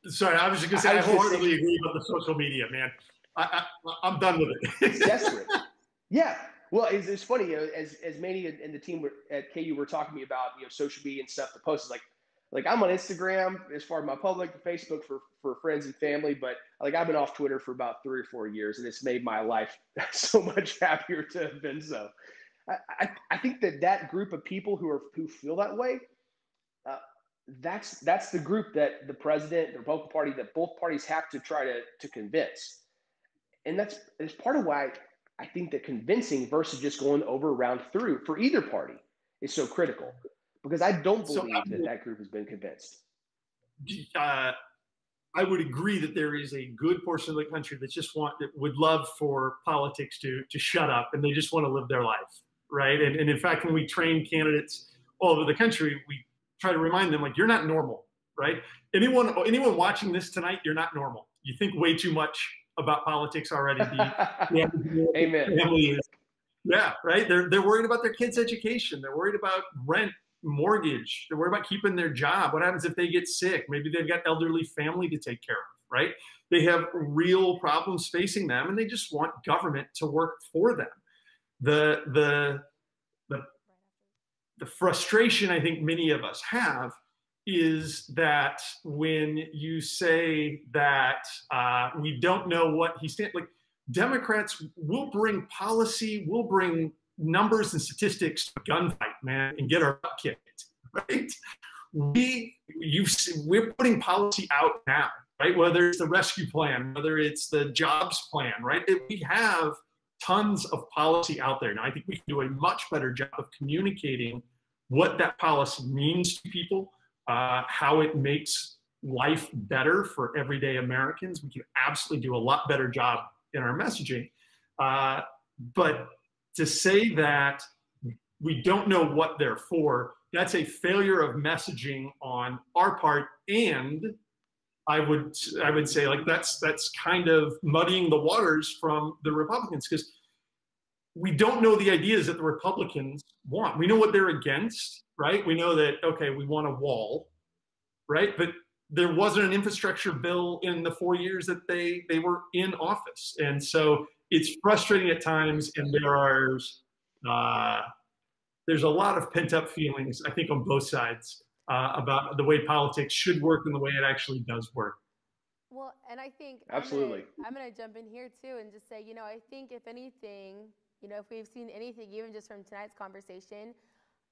Sorry, I was just going to say, I wholeheartedly agree about the social media, man. I'm done with it. It's desperate. Yeah. Well, it's funny, as Mandy and the team at KU were talking to me about, social media and stuff, the posts, like I'm on Instagram as far as my public, Facebook for friends and family, but like I've been off Twitter for about 3 or 4 years, and it's made my life so much happier to have been so. I think that group of people who feel that way, that's the group that the president, the Republican Party, that both parties have to try to convince. And that's part of why I think that convincing versus just going over round through for either party is so critical, because I don't believe that group has been convinced. I would agree that there is a good portion of the country that would love for politics to shut up, and they just want to live their life, right? And in fact, when we train candidates all over the country, we try to remind them, like, you're not normal, right? Anyone watching this tonight, you're not normal. You think way too much about politics already. Amen. Yeah, right. They're worried about their kids' education. They're worried about rent, mortgage. They're worried about keeping their job. What happens if they get sick? Maybe they've got elderly family to take care of, right? They have real problems facing them, and they just want government to work for them. The frustration I think many of us have is that when you say that we don't know what he stands, like, Democrats will bring policy, will bring numbers and statistics to a gunfight, man, and get our butt kicked, right? We're putting policy out now, right? Whether it's the rescue plan, whether it's the jobs plan, right? We have tons of policy out there. Now, I think we can do a much better job of communicating what that policy means to people, how it makes life better for everyday Americans. We can absolutely do a lot better job in our messaging. But to say that we don't know what they're for, that's a failure of messaging on our part. And I would say, like, that's kind of muddying the waters from the Republicans, because we don't know the ideas that the Republicans want. We know what they're against, right? We know that, okay, we want a wall, right? But there wasn't an infrastructure bill in the 4 years that they were in office. And so it's frustrating at times, and there's a lot of pent-up feelings, I think, on both sides about the way politics should work and the way it actually does work. Well, and I think Absolutely. I'm gonna jump in here too and just say, I think if anything, if we've seen anything, even just from tonight's conversation,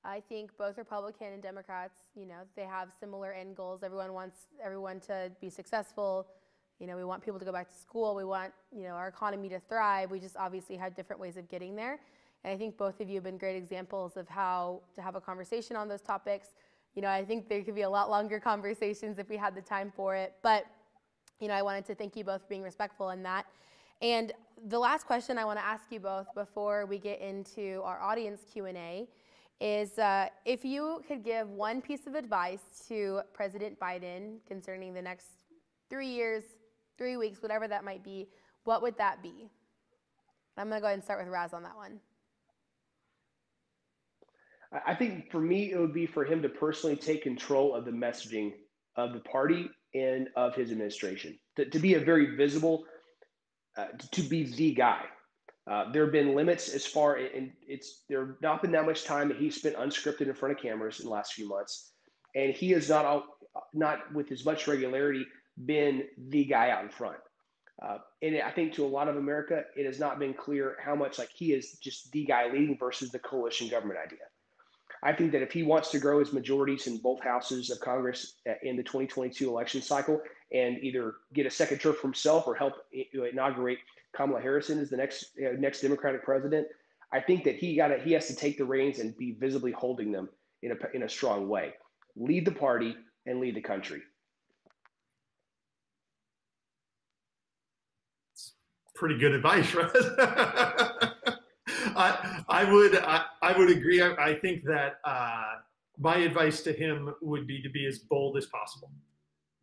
I think both Republican and Democrats, they have similar end goals. Everyone wants everyone to be successful. We want people to go back to school. We want, our economy to thrive. We just obviously have different ways of getting there. And I think both of you have been great examples of how to have a conversation on those topics. I think there could be a lot longer conversations if we had the time for it. But, I wanted to thank you both for being respectful in that. And the last question I want to ask you both before we get into our audience Q&A is if you could give one piece of advice to President Biden concerning the next 3 years, 3 weeks, whatever that might be, what would that be? I'm going to go ahead and start with Raz on that one. I think for me, it would be for him to personally take control of the messaging of the party and of his administration, to be a very visible, to be the guy. There have been limits as far, and there have not been that much time that he spent unscripted in front of cameras in the last few months, and he has not with as much regularity been the guy out in front. And I think to a lot of America, it has not been clear how much like he is just the guy leading versus the coalition government idea. I think that if he wants to grow his majorities in both houses of Congress in the 2022 election cycle and either get a second term for himself or help inaugurate Kamala Harris as the next Democratic president, I think that he has to take the reins and be visibly holding them in a strong way. Lead the party and lead the country. It's pretty good advice, right? I would agree. I think that my advice to him would be to be as bold as possible.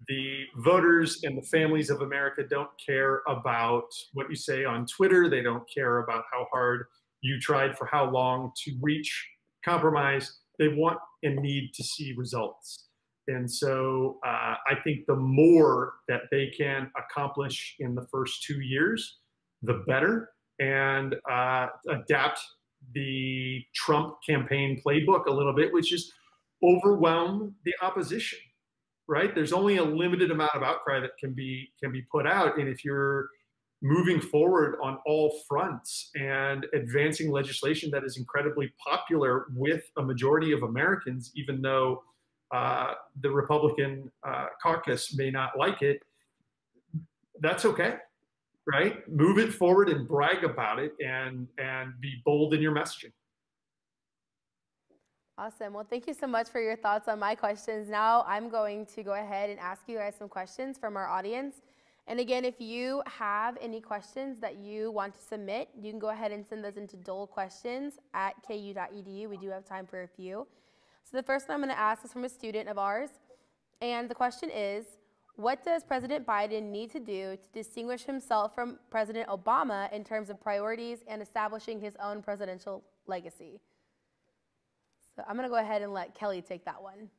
The voters and the families of America don't care about what you say on Twitter. They don't care about how hard you tried for how long to reach compromise. They want and need to see results. And so I think the more that they can accomplish in the first 2 years, the better. And adapt the Trump campaign playbook a little bit, which is overwhelm the opposition, right? There's only a limited amount of outcry that can be put out. And if you're moving forward on all fronts and advancing legislation that is incredibly popular with a majority of Americans, even though the Republican caucus may not like it, that's okay. Right? Move it forward and brag about it and be bold in your messaging. Awesome. Well, thank you so much for your thoughts on my questions. Now I'm going to go ahead and ask you guys some questions from our audience. And again, if you have any questions that you want to submit, you can go ahead and send those into dolequestions@ku.edu. We do have time for a few. So the first one I'm going to ask is from a student of ours. And the question is, what does President Biden need to do to distinguish himself from President Obama in terms of priorities and establishing his own presidential legacy? So I'm going to go ahead and let Kelly take that one.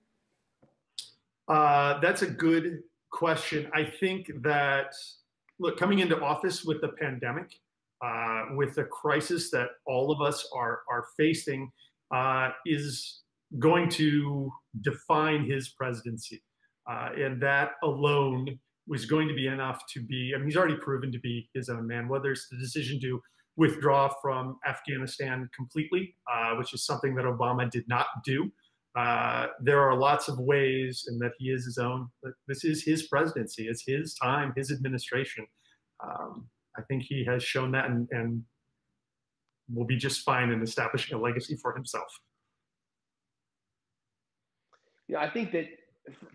That's a good question. I think that, look, coming into office with the pandemic, with the crisis that all of us are facing, is going to define his presidency. And that alone was going to be enough to be, I mean, he's already proven to be his own man, whether it's the decision to withdraw from Afghanistan completely, which is something that Obama did not do. There are lots of ways in that he is his own, but this is his presidency. It's his time, his administration. I think he has shown that and will be just fine in establishing a legacy for himself. Yeah, I think that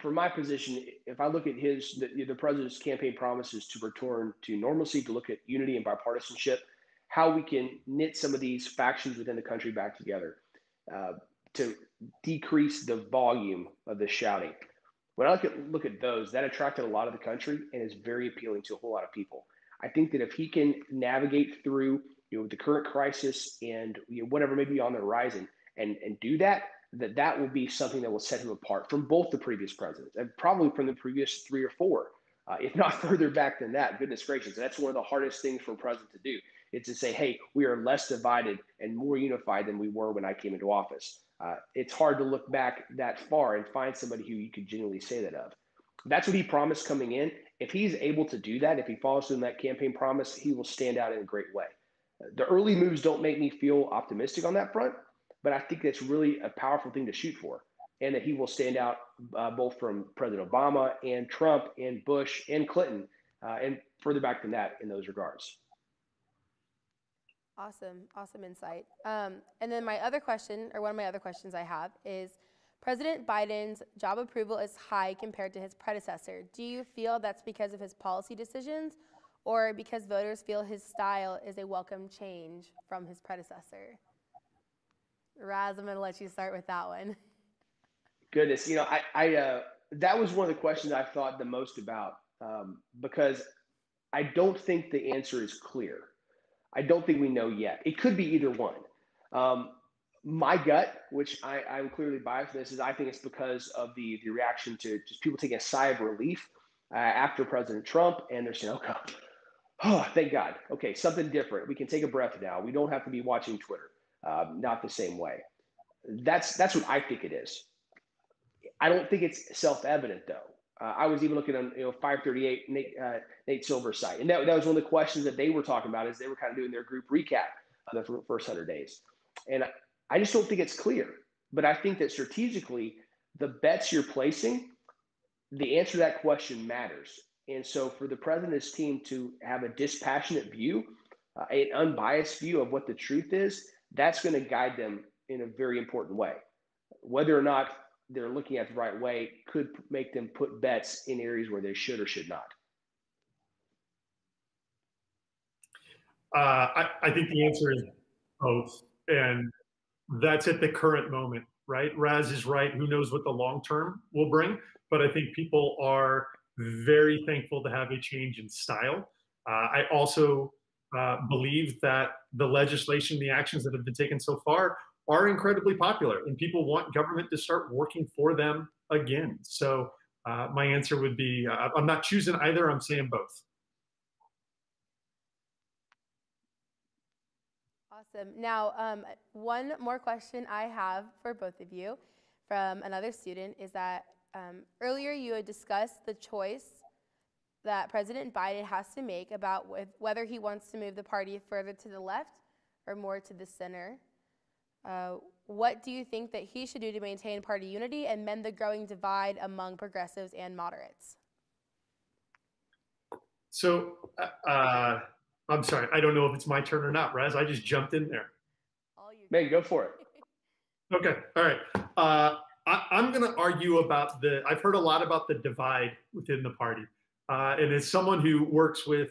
from my position, if I look at the president's campaign promises to return to normalcy, to look at unity and bipartisanship, how we can knit some of these factions within the country back together, to decrease the volume of the shouting. When I look at those, that attracted a lot of the country and is very appealing to a whole lot of people. I think that if he can navigate through the current crisis and whatever may be on the horizon and do that, that will be something that will set him apart from both the previous presidents and probably from the previous 3 or 4, if not further back than that. Goodness gracious, that's one of the hardest things for a president to do. It's to say, hey, we are less divided and more unified than we were when I came into office. It's hard to look back that far and find somebody who you could genuinely say that of. That's what he promised coming in. If he's able to do that, if he follows through in that campaign promise, he will stand out in a great way. The early moves don't make me feel optimistic on that front, but I think that's really a powerful thing to shoot for, and that he will stand out both from President Obama and Trump and Bush and Clinton and further back than that in those regards. Awesome insight. And then my other question, or one of my other questions I have is, President Biden's job approval is high compared to his predecessor. Do you feel that's because of his policy decisions or because voters feel his style is a welcome change from his predecessor? Raz, I'm going to let you start with that one. Goodness, you know, I that was one of the questions I thought the most about because I don't think the answer is clear. I don't think we know yet. It could be either one. My gut, which I'm clearly biased for this, is I think it's because of the reaction to just people taking a sigh of relief after President Trump, and they're saying, oh, thank God. Okay, something different. We can take a breath now. We don't have to be watching Twitter. Not the same way. That's what I think it is. I don't think it's self-evident, though. I was even looking on 538 Nate Silver's site, and that was one of the questions that they were talking about as they were kind of doing their group recap of the first 100 days. And I just don't think it's clear. But I think that strategically, the bets you're placing, the answer to that question matters. And so for the president's team to have a dispassionate view, an unbiased view of what the truth is, that's going to guide them in a very important way. Whether or not they're looking at the right way could make them put bets in areas where they should or should not. I think the answer is both. And that's at the current moment, right? Raz is right. Who knows what the long term will bring? But I think people are very thankful to have a change in style. I also believe that the legislation, the actions that have been taken so far are incredibly popular, and people want government to start working for them again. So my answer would be, I'm not choosing either, I'm saying both. Awesome. Now, one more question I have for both of you from another student is that earlier you had discussed the choice that President Biden has to make about whether he wants to move the party further to the left or more to the center. What do you think that he should do to maintain party unity and mend the growing divide among progressives and moderates? So I'm sorry, I don't know if it's my turn or not, Raz. I just jumped in there. Man, go for it. Okay, all right. I'm going to argue about I've heard a lot about the divide within the party. And as someone who works with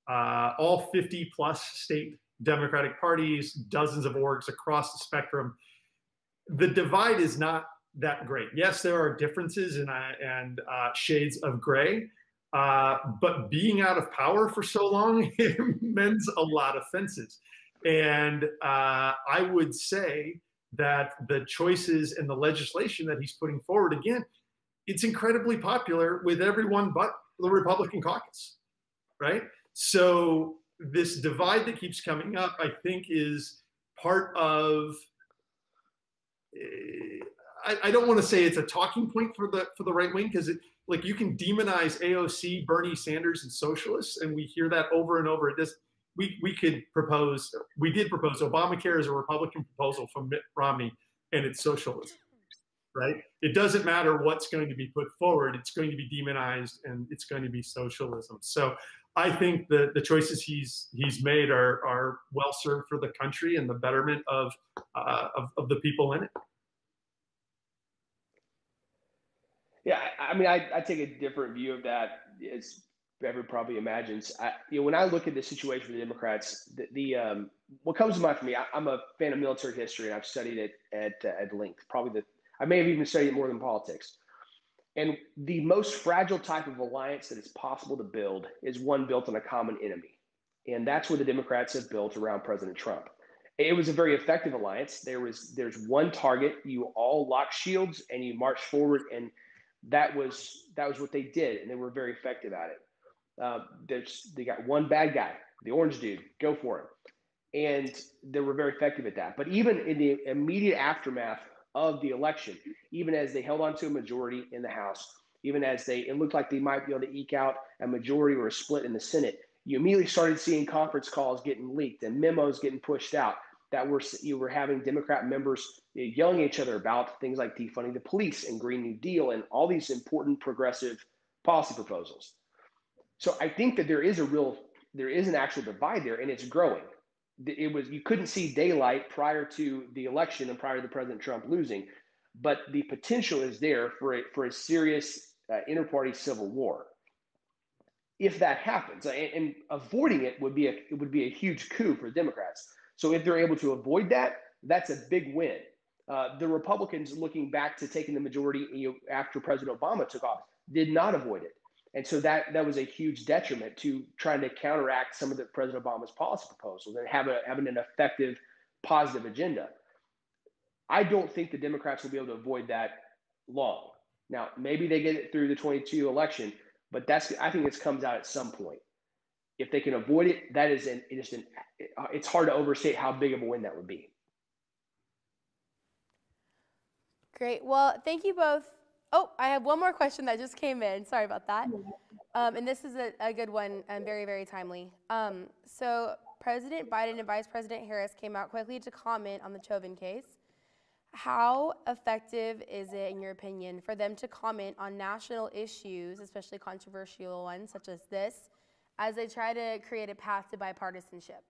all 50 plus state Democratic parties, dozens of orgs across the spectrum, the divide is not that great. Yes, there are differences and shades of gray, but being out of power for so long mends a lot of fences. And I would say that the choices and the legislation that he's putting forward, again, it's incredibly popular with everyone but the Republican caucus, right? So this divide that keeps coming up, I think, is part of, I don't want to say it's a talking point for the right wing, because like you can demonize AOC, Bernie Sanders, and socialists, and we hear that over and over. We did propose Obamacare as a Republican proposal from Mitt Romney, and it's socialism, right? It doesn't matter what's going to be put forward. It's going to be demonized, and it's going to be socialism. So I think the choices he's made are well served for the country and the betterment of the people in it. Yeah, I mean, I take a different view of that, as everyone probably imagines. When I look at the situation for the Democrats, what comes to mind for me, I'm a fan of military history, and I've studied it at length. I may have even studied it more than politics. And the most fragile type of alliance that is possible to build is one built on a common enemy. And that's what the Democrats have built around President Trump. It was a very effective alliance. There's one target. You all lock shields and you march forward, and that was what they did, and they were very effective at it. They got one bad guy, the orange dude, go for him, and they were very effective at that. But even in the immediate aftermath of the election, even as they held on to a majority in the House, even as it looked like they might be able to eke out a majority or a split in the Senate, you immediately started seeing conference calls getting leaked and memos getting pushed out that you were having Democrat members yelling at each other about things like defunding the police and Green New Deal and all these important progressive policy proposals. So I think that there is an actual divide there, and it's growing. You couldn't see daylight prior to the election and prior to President Trump losing, but the potential is there for a serious inter-party civil war. If that happens, and avoiding it would be a huge coup for Democrats. So if they're able to avoid that, that's a big win. The Republicans, looking back to taking the majority after President Obama took office, did not avoid it. And so that was a huge detriment to trying to counteract some of President Obama's policy proposals and having an effective, positive agenda. I don't think the Democrats will be able to avoid that long. Now, maybe they get it through the 22 election, but I think this comes out at some point. If they can avoid it, it's hard to overstate how big of a win that would be. Great. Well, thank you both. Oh, I have one more question that just came in. Sorry about that. And this is a good one and very, very timely. So President Biden and Vice President Harris came out quickly to comment on the Chauvin case. How effective is it, in your opinion, for them to comment on national issues, especially controversial ones such as this, as they try to create a path to bipartisanship?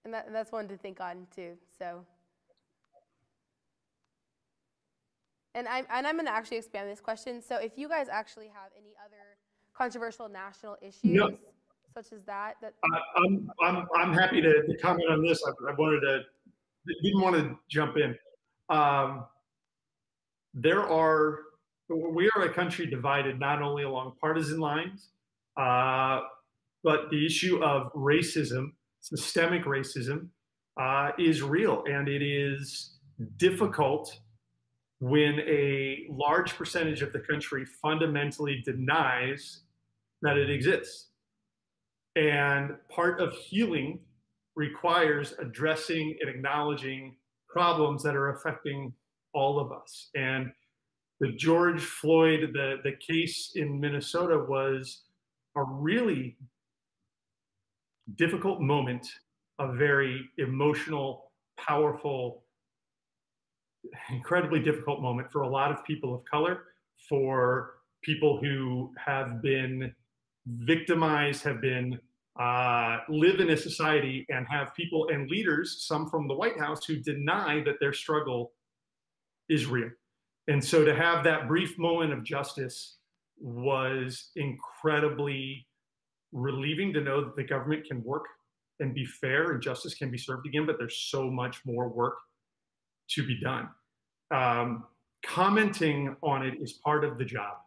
And that's one to think on too. So, and I'm going to actually expand this question. So, if you guys actually have any other controversial national issues, such as that, I'm happy to comment on this. Didn't want to jump in. We are a country divided not only along partisan lines, but the issue of racism, systemic racism, is real, and it is difficult when a large percentage of the country fundamentally denies that it exists. And part of healing requires addressing and acknowledging problems that are affecting all of us. And the George Floyd, the case in Minnesota was a really difficult moment, a very emotional, powerful, incredibly difficult moment for a lot of people of color, for people who have been victimized, have been live in a society and have people and leaders, some from the White House, who deny that their struggle is real. And so to have that brief moment of justice was incredibly relieving, to know that the government can work and be fair and justice can be served again, but there's so much more work to be done. Commenting on it is part of the job,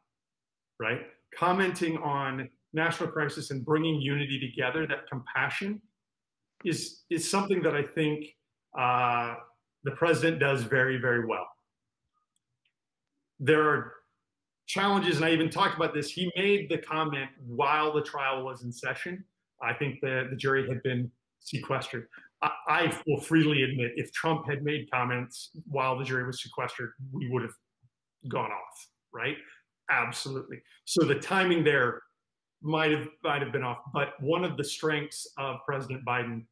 right? Commenting on national crisis and bringing unity together, that compassion is something that I think the president does very, very well. There are challenges, and I even talked about this. He made the comment while the trial was in session. I think the jury had been sequestered. I will freely admit, if Trump had made comments while the jury was sequestered, we would have gone off, right? Absolutely. So the timing there might have been off. But one of the strengths of President Biden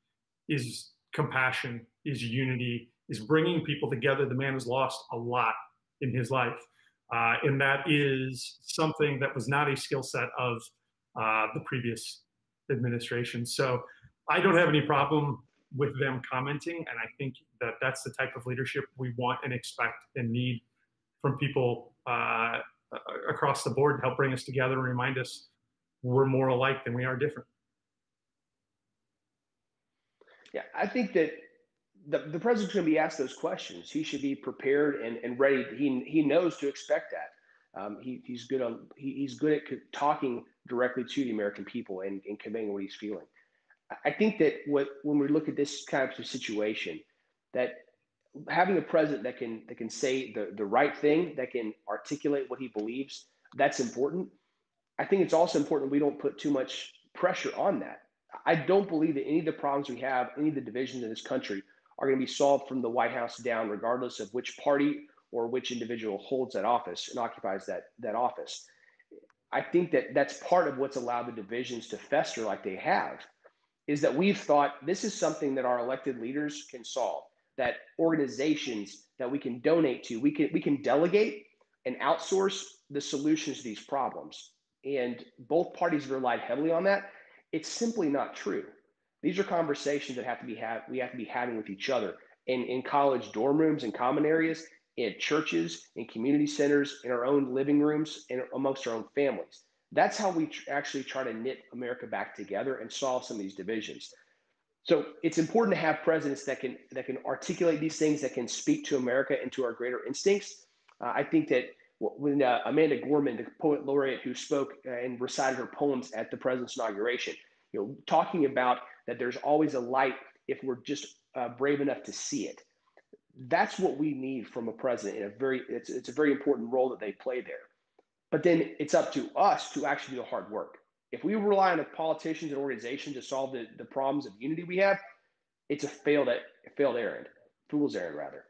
is compassion, is unity, is bringing people together. The man has lost a lot in his life. And that is something that was not a skill set of the previous administration. So I don't have any problem with them commenting. And I think that that's the type of leadership we want and expect and need from people across the board to help bring us together and remind us we're more alike than we are different. Yeah, I think that the president's going to be asked those questions. He should be prepared and ready. He knows to expect that. He's good at talking directly to the American people and conveying what he's feeling. I think that when we look at this kind of situation, that having a president that can say the right thing, that can articulate what he believes, that's important. I think it's also important we don't put too much pressure on that. I don't believe that any of the problems we have, any of the divisions in this country are going to be solved from the White House down, regardless of which party or which individual holds that office and occupies that office. I think that that's part of what's allowed the divisions to fester like they have, is that we've thought this is something that our elected leaders can solve, that organizations that we can donate to, we can delegate and outsource the solutions to these problems. And both parties have relied heavily on that. It's simply not true. These are conversations that we have to be having with each other in college dorm rooms and common areas, in churches, in community centers, in our own living rooms, and amongst our own families. That's how we actually try to knit America back together and solve some of these divisions. So it's important to have presidents that can articulate these things, that can speak to America and to our greater instincts. I think that when Amanda Gorman, the poet laureate who spoke and recited her poems at the president's inauguration, talking about that there's always a light if we're just brave enough to see it. That's what we need from a president. It's a very important role that they play there. But then it's up to us to actually do the hard work. If we rely on the politicians and organizations to solve the problems of unity we have, it's a failed errand, fool's errand rather.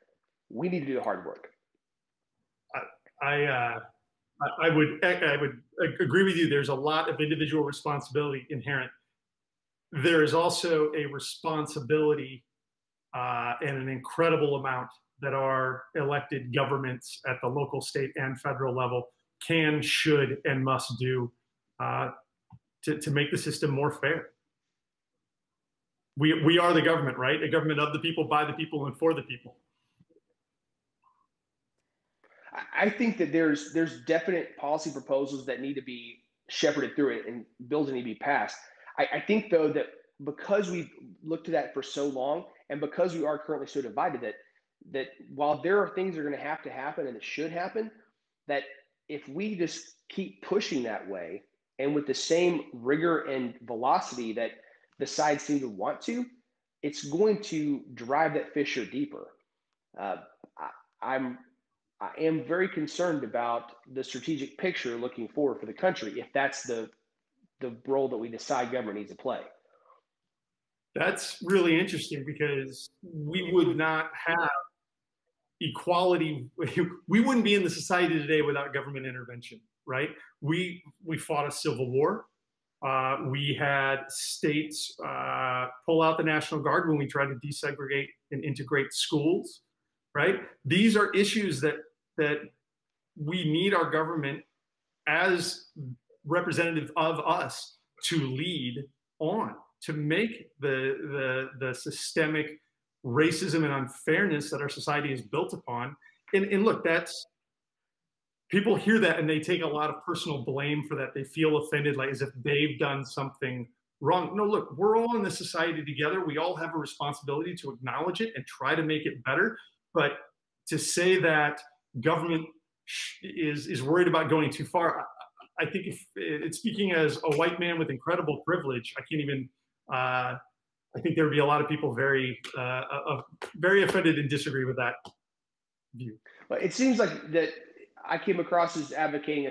We need to do the hard work. I would agree with you. There's a lot of individual responsibility inherent. There is also a responsibility and an incredible amount that our elected governments at the local, state, and federal level can, should, and must do to make the system more fair. We are the government, right? A government of the people, by the people, and for the people. I think that there's definite policy proposals that need to be shepherded through it and bills that need to be passed. I think, though, that because we've looked at that for so long and because we are currently so divided that while there are things that are going to happen and that should happen, that if we just keep pushing that way and with the same rigor and velocity that the sides seem to want to, it's going to drive that fissure deeper. I am very concerned about the strategic picture looking forward for the country if that's the role that we decide government needs to play. That's really interesting because we would not have equality. We wouldn't be in the society today without government intervention, right? We fought a civil war. We had states pull out the National Guard when we tried to desegregate and integrate schools, right? These are issues that we need our government as representative of us to lead on, to make the systemic racism and unfairness that our society is built upon. And look, people hear that and they take a lot of personal blame for that. They feel offended, like as if they've done something wrong. No, look, we're all in this society together. We all have a responsibility to acknowledge it and try to make it better. But to say that government is worried about going too far, I think if it's speaking as a white man with incredible privilege, I can't even, I think there would be a lot of people very offended and disagree with that view. But it seems like that I came across as advocating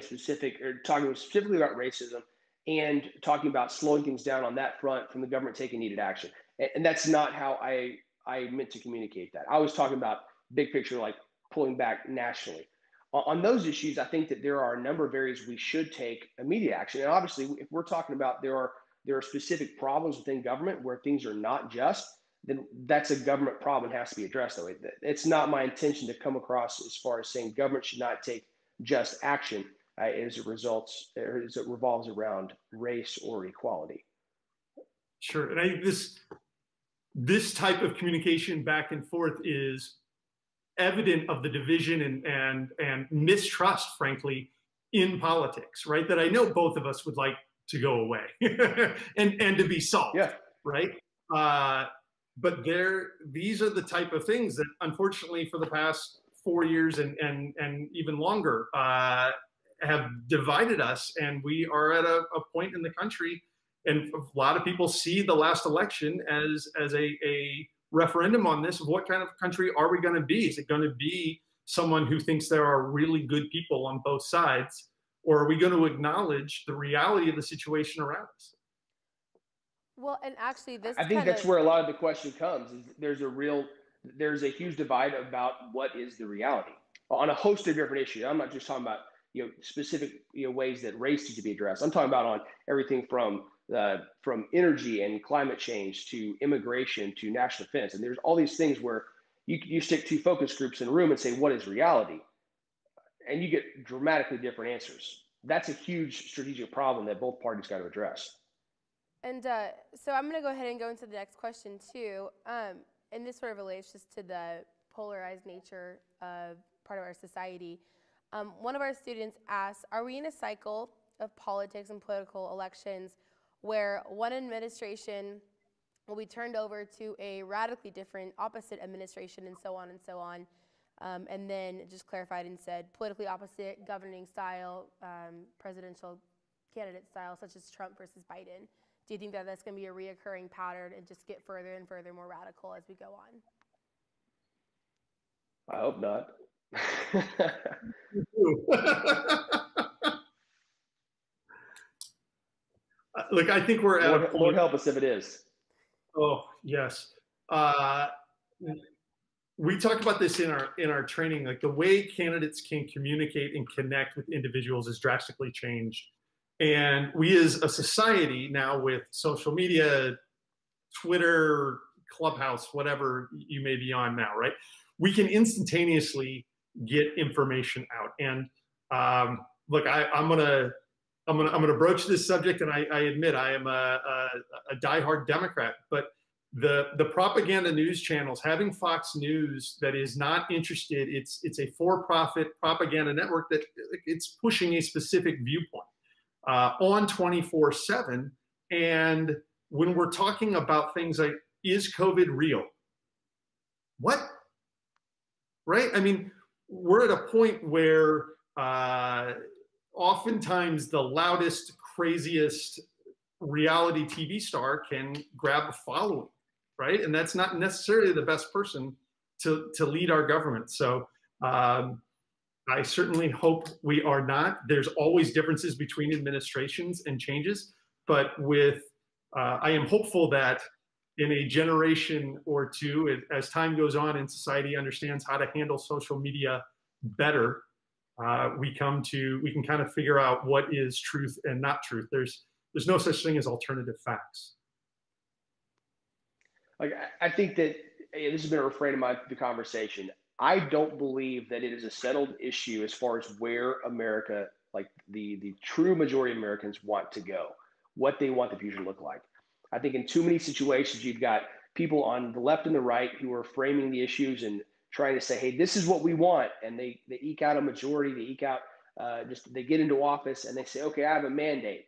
talking specifically about racism and talking about slowing things down on that front from the government taking needed action. And that's not how I meant to communicate that. I was talking about big picture, like pulling back nationally. On those issues, I think that there are a number of areas we should take immediate action. And obviously, if we're talking about there are specific problems within government where things are not just, then that's a government problem and has to be addressed that way. It's not my intention to come across as far as saying government should not take just action as it revolves around race or equality. Sure, and I think this type of communication back and forth is evident of the division and mistrust, frankly, in politics, right? That I know both of us would like to go away and to be solved, yeah. Right? But these are the type of things that, unfortunately, for the past 4 years and even longer, have divided us, and we are at a point in the country, and a lot of people see the last election as a referendum on this, of what kind of country are we going to be? Is it going to be someone who thinks there are really good people on both sides, or are we going to acknowledge the reality of the situation around us? Well, and actually I think that's where a lot of the question comes, is there's a huge divide about what is the reality on a host of different issues. I'm not just talking about, specific, ways that race needs to be addressed. I'm talking about on everything from energy and climate change to immigration to national defense. And there's all these things where you stick two focus groups in a room and say, what is reality? And you get dramatically different answers. That's a huge strategic problem that both parties got to address. And so I'm going to go ahead and go into the next question too. And this sort of relates just to the polarized nature of part of our society. One of our students asked, are we in a cycle of politics and political elections where one administration will be turned over to a radically different opposite administration and so on and so on? And then just clarified and said politically opposite governing style, presidential candidate style, such as Trump versus Biden. Do you think that that's going to be a reoccurring pattern and just get further and further more radical as we go on? I hope not. Look, I think we're at a point. Lord help us if it is. Oh, yes. We talk about this in our training. Like, the way candidates can communicate and connect with individuals is drastically changed. And we as a society now, with social media, Twitter, Clubhouse, whatever you may be on now, right? We can instantaneously get information out. And look, I'm gonna broach this subject, and I admit I am a diehard Democrat, but the propaganda news channels, having Fox News that is not interested, it's a for-profit propaganda network that it's pushing a specific viewpoint on 24/7. And when we're talking about things like, is COVID real? What? Right? I mean, we're at a point where oftentimes the loudest, craziest reality TV star can grab a following, right? And that's not necessarily the best person to lead our government. So I certainly hope we are not. There's always differences between administrations and changes, but I am hopeful that in a generation or two, as time goes on and society understands how to handle social media better, we can kind of figure out what is truth and not truth. There's no such thing as alternative facts. Like, I think that this has been a refrain of the conversation. I don't believe that it is a settled issue as far as where America, like the true majority of Americans, want to go, what they want the future to look like. I think in too many situations, you've got people on the left and the right who are framing the issues and trying to say, hey, this is what we want. And they eke out a majority, they eke out, they get into office and they say, okay, I have a mandate.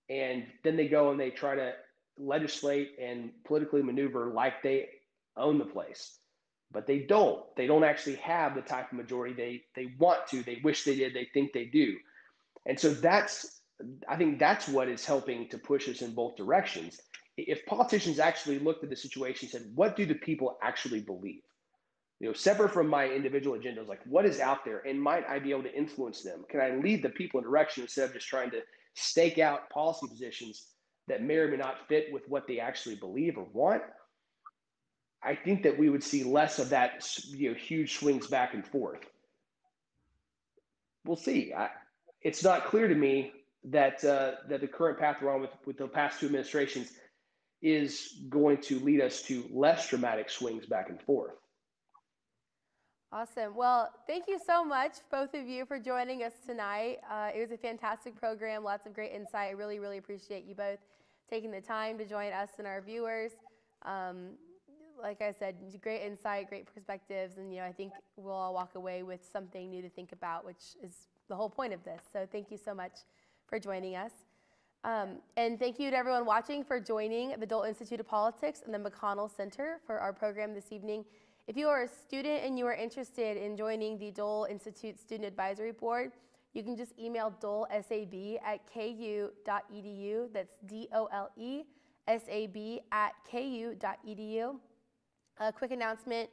And then they go and they try to legislate and politically maneuver like they own the place. But they don't. They don't actually have the type of majority they want to, they wish they did, they think they do. And so I think that's what is helping to push us in both directions. If politicians actually looked at the situation and said, what do the people actually believe? Separate from my individual agendas, like, what is out there, and might I be able to influence them? Can I lead the people in direction instead of just trying to stake out policy positions that may or may not fit with what they actually believe or want? I think that we would see less of that, huge swings back and forth. We'll see. It's not clear to me that the current path we're on with the past two administrations is going to lead us to less dramatic swings back and forth. Awesome. Well, thank you so much, both of you, for joining us tonight. It was a fantastic program, lots of great insight. I really, really appreciate you both taking the time to join us and our viewers. Like I said, great insight, great perspectives, and I think we'll all walk away with something new to think about, which is the whole point of this. So thank you so much for joining us. And thank you to everyone watching for joining the Dole Institute of Politics and the McConnell Center for our program this evening. If you are a student and you are interested in joining the Dole Institute Student Advisory Board, you can just email dolesab@ku.edu. That's DOLESAB@ku.edu. A quick announcement.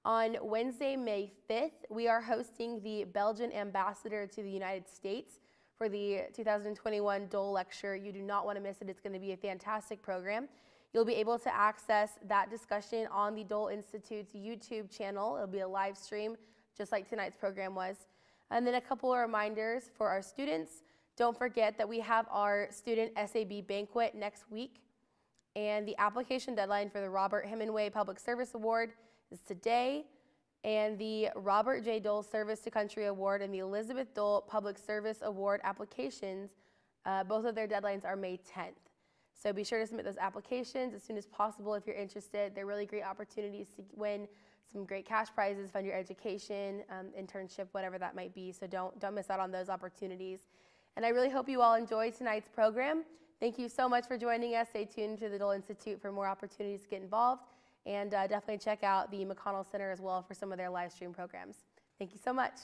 On Wednesday, May 5th, we are hosting the Belgian ambassador to the United States for the 2021 Dole Lecture. You do not want to miss it. It's going to be a fantastic program. You'll be able to access that discussion on the Dole Institute's YouTube channel. It'll be a live stream, just like tonight's program was. And then a couple of reminders for our students. Don't forget that we have our student SAB banquet next week. And the application deadline for the Robert Hemingway Public Service Award is today. And the Robert J. Dole Service to Country Award and the Elizabeth Dole Public Service Award applications, both of their deadlines are May 10th. So be sure to submit those applications as soon as possible if you're interested. They're really great opportunities to win some great cash prizes, fund your education, internship, whatever that might be. So don't miss out on those opportunities. And I really hope you all enjoyed tonight's program. Thank you so much for joining us. Stay tuned to the Dole Institute for more opportunities to get involved. And definitely check out the McConnell Center as well for some of their live stream programs. Thank you so much.